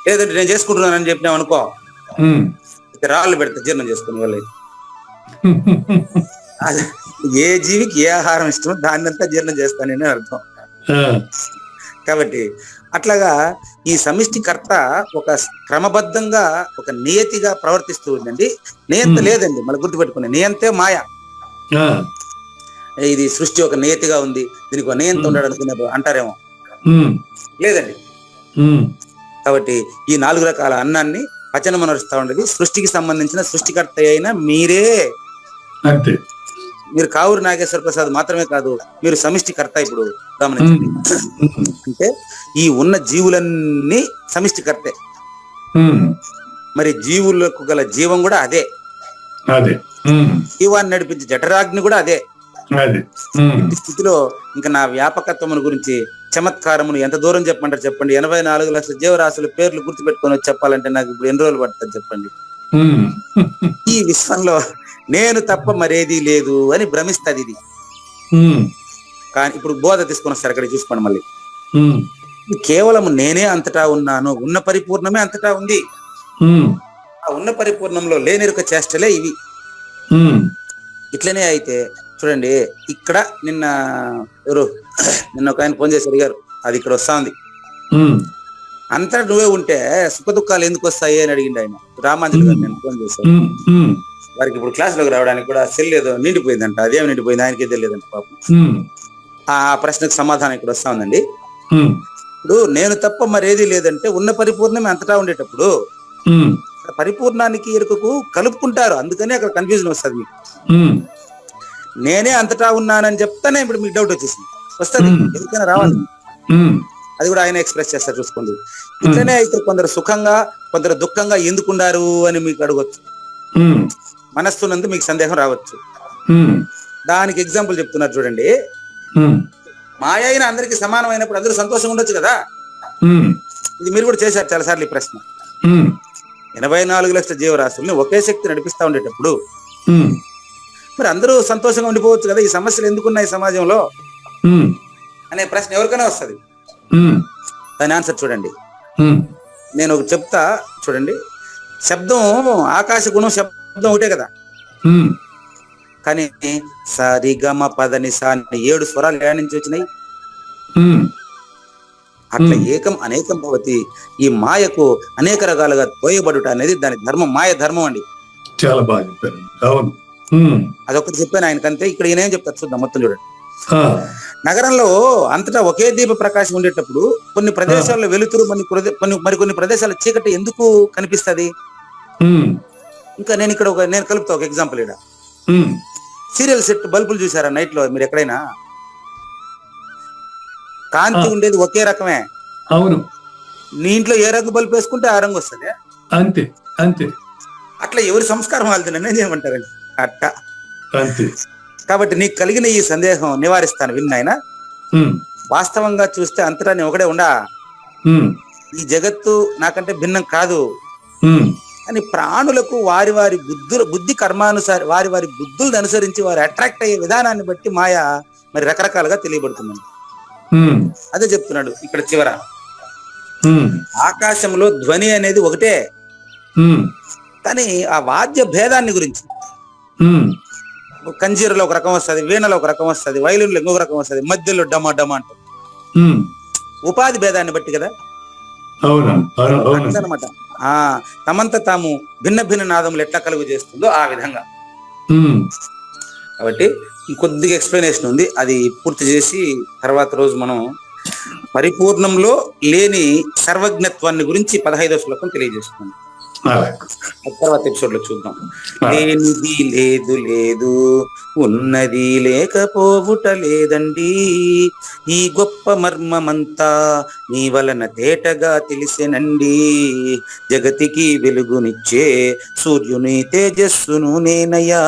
లేదంటే నేను చేసుకుంటున్నానని చెప్పినావు అనుకో, రాళ్ళు పెడతా జీర్ణం చేసుకునే వాళ్ళు. ఏ జీవికి ఏ ఆహారం ఇష్టమో దాన్నంతా జీర్ణం చేస్తానని అర్థం. కాబట్టి అట్లాగా ఈ సమిష్టికర్త ఒక క్రమబద్ధంగా ఒక నియతిగా ప్రవర్తిస్తూ ఉందండి. నియంత లేదండి, మళ్ళీ గుర్తుపెట్టుకునే. నియంతే మాయ. ఇది సృష్టి ఒక నియతిగా ఉంది, దీనికి ఒక నియంత ఉండడు అనుకునే అంటారేమో. లేదండి. కాబట్టి ఈ 4 రకాల అన్నాన్ని పచనం నడుస్తూ ఉండేది సృష్టికి సంబంధించిన సృష్టికర్త అయిన మీరే.
అంతే.
మీరు కావూరు నాగేశ్వర ప్రసాద్ మాత్రమే కాదు, మీరు సమిష్టికర్త. ఇప్పుడు గమనించండి. అంటే ఈ ఉన్న జీవులన్నీ సమిష్టికర్తే. మరి జీవులకు గల జీవం కూడా అదే. జీవాన్ని నడిపించే జఠరాగ్ని కూడా అదే. ఈ స్థితిలో ఇంకా నా వ్యాపకత్వం గురించి చమత్కారమును ఎంత దూరం చెప్పమంటారు చెప్పండి? 84 లక్షల జీవరాశుల పేర్లు గుర్తుపెట్టుకొని చెప్పాలంటే నాకు ఇప్పుడు ఎన్ని రోజులు పడుతుంది చెప్పండి? ఈ విశ్వంలో నేను తప్ప మరేది లేదు అని భ్రమిస్తుంది ఇది. కానీ ఇప్పుడు బోధ తీసుకొని వస్తారు, అక్కడ చూసుకోండి. మళ్ళీ కేవలం నేనే అంతటా ఉన్నాను, ఉన్న పరిపూర్ణమే అంతటా ఉంది. ఆ ఉన్న పరిపూర్ణంలో లేనిరుక చేష్టలే ఇవి. ఇట్లనే అయితే చూడండి, ఇక్కడ నిన్న ఒక ఆయన ఫోన్ చేసి అడిగారు, అది ఇక్కడ వస్తా ఉంది. అంతటా నువ్వే ఉంటే సుఖ దుఃఖాలు ఎందుకు వస్తాయి అని అడిగిండు ఆయన. రామాంజలి గారు నేను ఫోన్ చేశాను. వారికి ఇప్పుడు క్లాసులోకి రావడానికి కూడా సెల్ ఏదో నిండిపోయిందంట. అదేమి నిండిపోయింది ఆయనకే తెలియదంట పాపం. ఆ ప్రశ్నకు సమాధానం ఇక్కడ వస్తా ఉందండి. ఇప్పుడు నేను తప్ప మరేది లేదంటే ఉన్న పరిపూర్ణమే అంతటా ఉండేటప్పుడు పరిపూర్ణానికి ఎరుకకు కలుపుకుంటారు, అందుకని అక్కడ కన్ఫ్యూజన్ వస్తుంది మీకు. నేనే అంతటా ఉన్నానని చెప్తానే ఇప్పుడు మీకు డౌట్ వచ్చేసింది, వస్తుంది, ఎందుకైనా రావాలి. అది కూడా ఆయన ఎక్స్ప్రెస్ చేస్తారు, చూసుకోండి. ఇట్లనే అయితే కొందరు సుఖంగా కొందరు దుఃఖంగా ఎందుకున్నారు అని మీకు అడగొచ్చు, మనస్సునందు మీకు సందేహం రావచ్చు. దానికి ఎగ్జాంపుల్ చెప్తున్నారు చూడండి. మాయ అయినా అందరికి సమానమైనప్పుడు అందరూ సంతోషంగా ఉండొచ్చు కదా. ఇది మీరు కూడా చేశారు చాలాసార్లు ఈ ప్రశ్న. 84 లక్షల జీవరాశుల్ని ఒకే శక్తి నడిపిస్తా ఉండేటప్పుడు మరి అందరూ సంతోషంగా ఉండిపోవచ్చు కదా, ఈ సమస్యలు ఎందుకున్నాయి సమాజంలో అనే ప్రశ్న ఎవరికైనా వస్తుంది. దాని ఆన్సర్ చూడండి, నేను ఒకటి చెప్తా చూడండి. శబ్దం ఆకాశ గుణం, శబ్దం ఒకటే కదా. కానీ సరి గమ పదని సా 7 స్వరాలు ఏడ నుంచి వచ్చినాయి. అట్లా ఏకం అనేకం భవతి. ఈ మాయకు అనేక రకాలుగా పోయబడుట అనేది దాని ధర్మం, మాయ ధర్మం అండి.
చాలా బాగా చెప్పారు. అవును,
అదొకటి చెప్పాను ఆయనకంతే. ఇక్కడ ఈయన ఏం చెప్తారు చూద్దాం, మొత్తం చూడండి. నగరంలో అంతటా ఒకే దీప ప్రకాశం ఉండేటప్పుడు కొన్ని ప్రదేశాల్లో వెలుతురు, మరికొన్ని ప్రదేశాల చీకటి ఎందుకు కనిపిస్తుంది? ఇంకా నేను ఇక్కడ నేను కలుపుతా ఒక ఎగ్జాంపుల్. ఇక్కడ సీరియల్ సెట్ బల్బులు చూసారా నైట్ లో మీరు ఎక్కడైనా? కాంతి ఉండేది ఒకే రకమే.
అవును.
నీ ఇంట్లో ఏ రంగు బల్బు వేసుకుంటే ఆ రంగు వస్తుంది.
అంతే అంతే.
అట్లా ఎవరి సంస్కారం వాళ్ళని చేయమంటారండి అట్ట.
అంతే.
కాబట్టి నీకు కలిగిన ఈ సందేహం నివారిస్తాను విన్నాయన. వాస్తవంగా చూస్తే అంతటా నీ ఒకడే ఉండా. ఈ జగత్తు నాకంటే భిన్నం కాదు. కానీ ప్రాణులకు వారి వారి బుద్ధి కర్మానుసారి వారి వారి బుద్ధులను అనుసరించి వారు అట్రాక్ట్ అయ్యే విధానాన్ని బట్టి మాయ మరి రకరకాలుగా తెలియబడుతుందండి. అదే చెప్తున్నాడు ఇక్కడ చివర. ఆకాశంలో ధ్వని అనేది ఒకటే, కానీ ఆ వాద్య భేదాన్ని గురించి కంజీరలో ఒక రకం వస్తుంది, వీణలో ఒక రకం వస్తుంది, వైలిన్లో ఇంకొక రకం వస్తుంది, మధ్యలో డమా డమా అంటారు. ఉపాధి భేదాన్ని బట్టి కదా అనమాట. తమంత తాము భిన్న భిన్న నాదములు ఎట్లా కలుగు చేస్తుందో ఆ విధంగా కాబట్టి ఇంకొద్దిగా ఎక్స్ప్లెనేషన్ ఉంది, అది పూర్తి చేసి తర్వాత రోజు మనం పరిపూర్ణంలో లేని సర్వజ్ఞత్వాన్ని గురించి 15వ శ్లోకం తెలియజేస్తున్నాం. తర్వాత ఎపిసోడ్ లో చూద్దాం. లేనిది లేదు లేదు, ఉన్నది లేకపోవుట లేదండి, ఈ గొప్ప మర్మమంతా నీ వలన తేటగా తెలిసెనండి. జగతికి వెలుగునిచ్చే సూర్యుని తేజస్సును నేనయ్యా,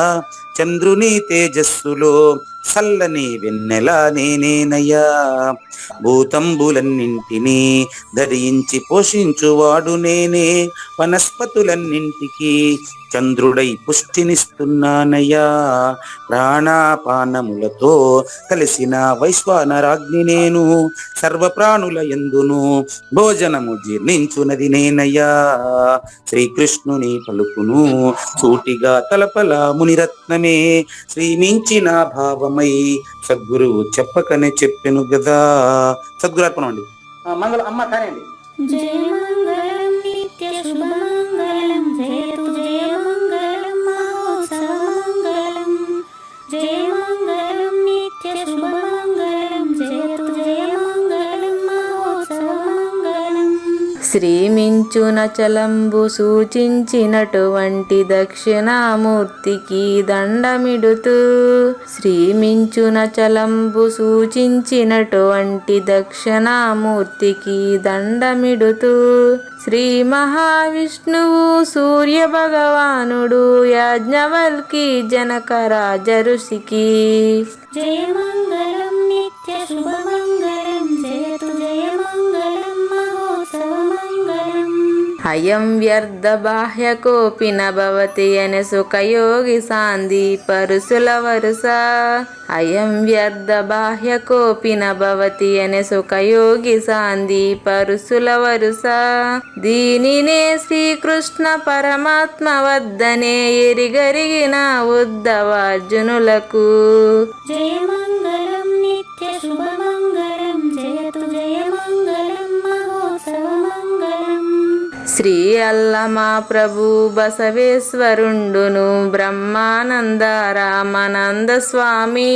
చంద్రుని తేజస్సులో చల్లని వెన్నెల నేనేనయ్యా. భూతంబులన్నింటినీ ధరించి పోషించువాడు నేనే, వనస్పతులన్నింటికి చంద్రుడై పుష్టినిస్తున్నానయ్యా. ప్రాణాపానములతో కలిసిన వైశ్వానరాగ్ని నేను, సర్వప్రాణుల యందును భోజనము జీర్ణించునది నేనయ్యా. శ్రీకృష్ణుని పలుకును సూటిగా తలపల మునిరత్నమే, శ్రీమించిన భావమై సద్గురువు చెప్పకనే చెప్పెను గదా. సద్గురు అర్పణం అండి. మంగళం అమ్మ కానివ్వండి.
జయ మంగళం నిత్య శుభమంగళం, జయతు జయ మంగళం మహోత్సవ మంగళం. జయ మంగళం నిత్య శుభమంగళం, జయతు జయ మంగళం మహోత్సవ మంగళం.
శ్రీమించున చలంబు సూచించినటువంటి దక్షిణామూర్తికి దండమిడుతూ, శ్రీమించున చలంబు సూచించినటువంటి దక్షిణామూర్తికి దండమిడుతూ, శ్రీ మహావిష్ణువు సూర్య భగవానుడు యాజ్ఞవల్కి జనక రాజ ఋషికి.
జయ మంగళం నిత్య శుభమంగళం, జయతు జయ మంగళం మహోత్సవ మంగళం.
అయం వ్యర్థ బాహ్య కోపిన భవతి అనే సుఖయోగి సాంది పరుసుల వరుస. అయం వ్యర్థ బాహ్య కోపిన భవతి అనే సుఖయోగి సాంది పరుసుల వరుస. దీనినే శ్రీకృష్ణ పరమాత్మ వద్దనే ఎరిగరిగిన ఉద్ధవార్జునులకు.
జయ మంగళం నిత్య శుభమంగళం, జయతు జయ మంగళం మహోత్సవ మంగళం.
శ్రీ అల్లమా ప్రభు బసవేశ్వరుండును బ్రహ్మానంద రామానంద స్వామి.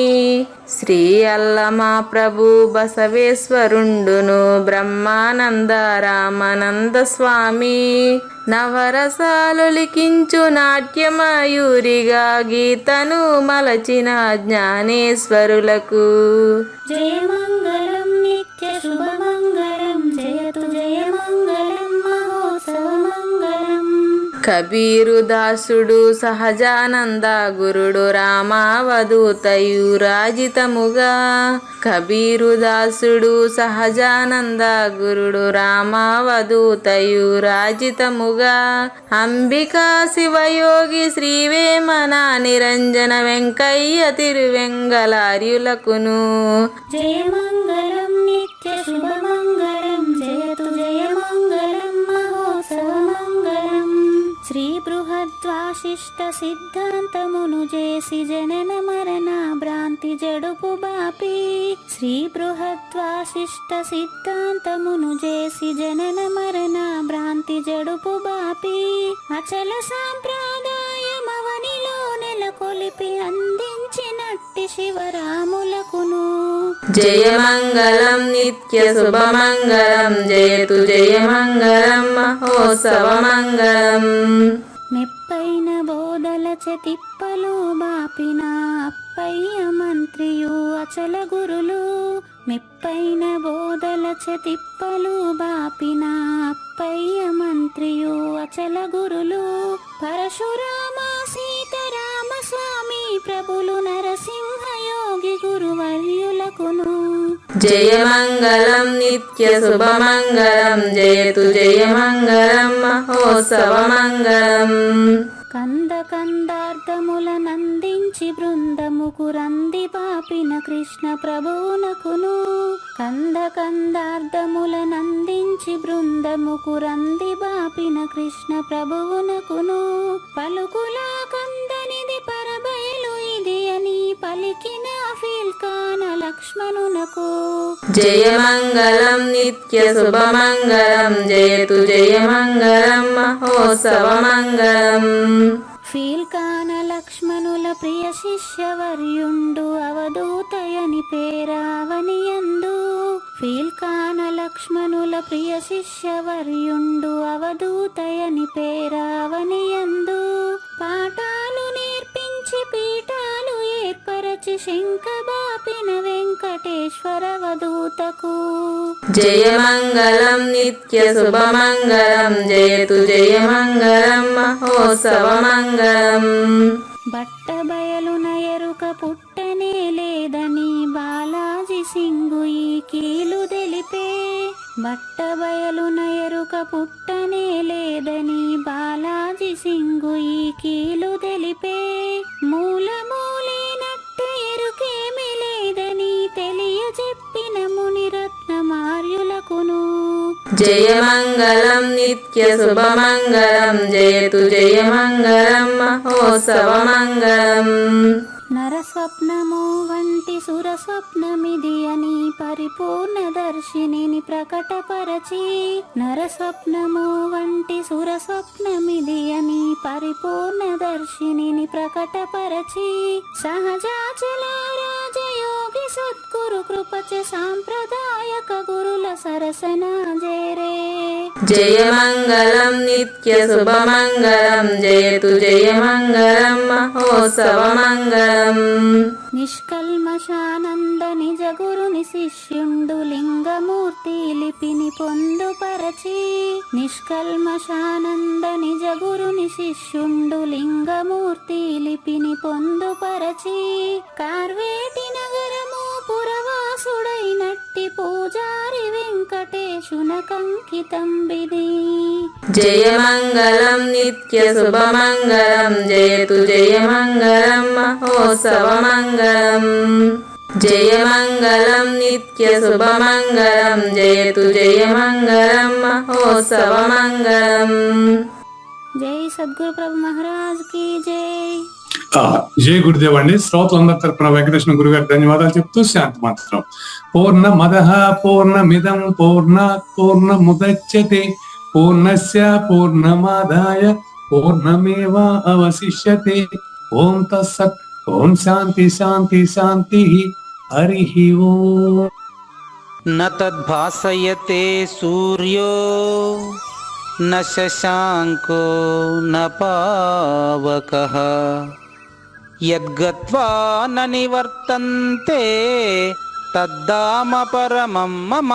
శ్రీ అల్లమా ప్రభు బసవేశ్వరుండును బ్రహ్మానంద రామానంద స్వామి. నవరసాలు లిఖించు నాట్యమయూరిగా గీతను మలచిన జ్ఞానేశ్వరులకు.
జయ మంగళం నిత్య శుభమంగళం, జయతు జయ మంగళం మహోత్సవ మంగళం.
కబీరు దాసుడు సహజానంద గురుడు రామావధూతయు రాజితముగా. కబీరు దాసుడు సహజానంద గురుడు రామావధూతయు రాజితముగా. అంబికా శివయోగి శ్రీవేమన నిరంజన వెంకయ్య తిరువెంగళార్యులకును.
జయ మంగళం నిత్య శుభమంగళం, జయతు జయ మంగళం మహోత్సవ మంగళం. శ్రీ బృహద్వాసిష్ట సిద్ధాంతమును చేసి జనన మరణ భ్రాంతి జడుపు బాపి. శ్రీ బృహద్వాసిష్ట సిద్ధాంతమును చేసి జనన మరణ భ్రాంతి జడుపు బాపి. అచల సాంప్రదాయమవనిలో నెలకొలిపి అందించినట్టి శివరాములకును.
జయ మంగళం నిత్య శుభమంగళం, జయతు జయ మంగళం మహోత్సవ మంగళం.
మెప్పైన బోధల తిప్పలు బాపిన అప్పయ్య మంత్రియు అచల గురులు. మెప్పైన బోధల తిప్పలు బాపిన అప్పయ్య మంత్రియు అచల గురులు. పరశురామ సీతారామ స్వామి ప్రభులు నరసింహ యోగి గురువర్యులకును.
జయ మంగళం నిత్య శుభమంగళం, జయతు జయ మంగళం మహోత్సవ మంగళం.
కంద కందార్థముల నందించి బృందముకు రంది పాపిన కృష్ణ ప్రభువునకును. కంద కందార్థముల నందించి బృందముకు రంది బాపిన కృష్ణ ప్రభువునకును. పలుకులా కందనిది పరబయలు ఇది అని పలికిన ఫీల్కాన లక్ష్మణునకు.
జయ మంగళం నిత్య శుభమంగళం, జయతు జయ మంగళం మహోత్సవ మంగళం.
ఫీల్కాన లక్ష్మణుల ప్రియ శిష్యవర్యుండు అవధూతయని పేరావనియందు ఫీల్కాన లక్ష్మణుల ప్రియ శిష్యవర్యుండు అవధూతయని పేరావనియందు పాఠాలు నేర్పించి పీఠాలు ఏర్పరచి శంఖబాపిన వెంకటేశ్వర అవధూతకు
జయమంగళం నిత్య శుభమంగళం జయతు జయమంగళం మహోత్సవమంగళం.
బట్టబయలున ఎరుక పుట్టనే లేదని బాలాజీ సింగు ఈ కీలు తెలిపే బట్టబయలున ఎరుక పుట్టనే లేదని బాలాజీ సింగు ఈ కీలు తెలిపే మూలమూలేనట్ట ఎరుకేమి లేదని తెలియజెప్పిన మునిరత్నమార్యులకును
జయమంగళం నిత్య శుభమంగళం జయతు జయమంగళం మహోత్సవమంగళం.
నరస్వప్నము వంటి సురస్వప్నమిది అని పరిపూర్ణ దర్శినిని ప్రకటపరచి నరస్వప్నము వంటి సురస్వప్నమిది అని పరిపూర్ణ దర్శినిని ప్రకటపరచి సహజాచల రాజయోగి సద్గురు కృపచ సాంప్రదాయక గురుల సరసన జేరే
జయమంగళం నిత్య శుభమంగళం జయతు జయమంగళం మహోత్సవమంగళం.
నిష్కల్మషానంద నిజ గురుని శిష్యుండు లింగమూర్తి లిపిని పొందుపరచి నిష్కల్మషానంద నిజ గురుని శిష్యుండు లింగమూర్తి లిపిని పొందుపరచి కార్వేటి నగరము పురవాసుడైనట్టి పూజారి వెంకటేశునకంకితం విధి
జయమంగళం నిత్య శుభమంగళం జయతు జయమంగళం మహోత్సవమంగళం. జయమంగళం నిత్య శుభమంగళం జయతు జయమంగళం మహోత్సవమంగళం.
జై సద్గురు ప్రభు మహారాజ్ కి జై.
జై గురుదేవ్ అండి. శ్రోతలందరి తరపున వెంకటేశ్వర గురు గారికి ధన్యవాదాలు చెప్తూ శాంతి మంత్రం. పూర్ణమదః పూర్ణమిదం పూర్ణాత్ పూర్ణముదచ్యతే పూర్ణస్య పూర్ణమాదాయ పూర్ణమేవా అవశిష్యతే. ఓం తత్సత్. ఓం శాంతి శాంతి శాంతి. హరి ఓం.
న తద్భాసయతే సూర్యో న శశాంకో న పావకః యద్గత్వా న నివర్తంతే తద్ధామ పరమం మమ.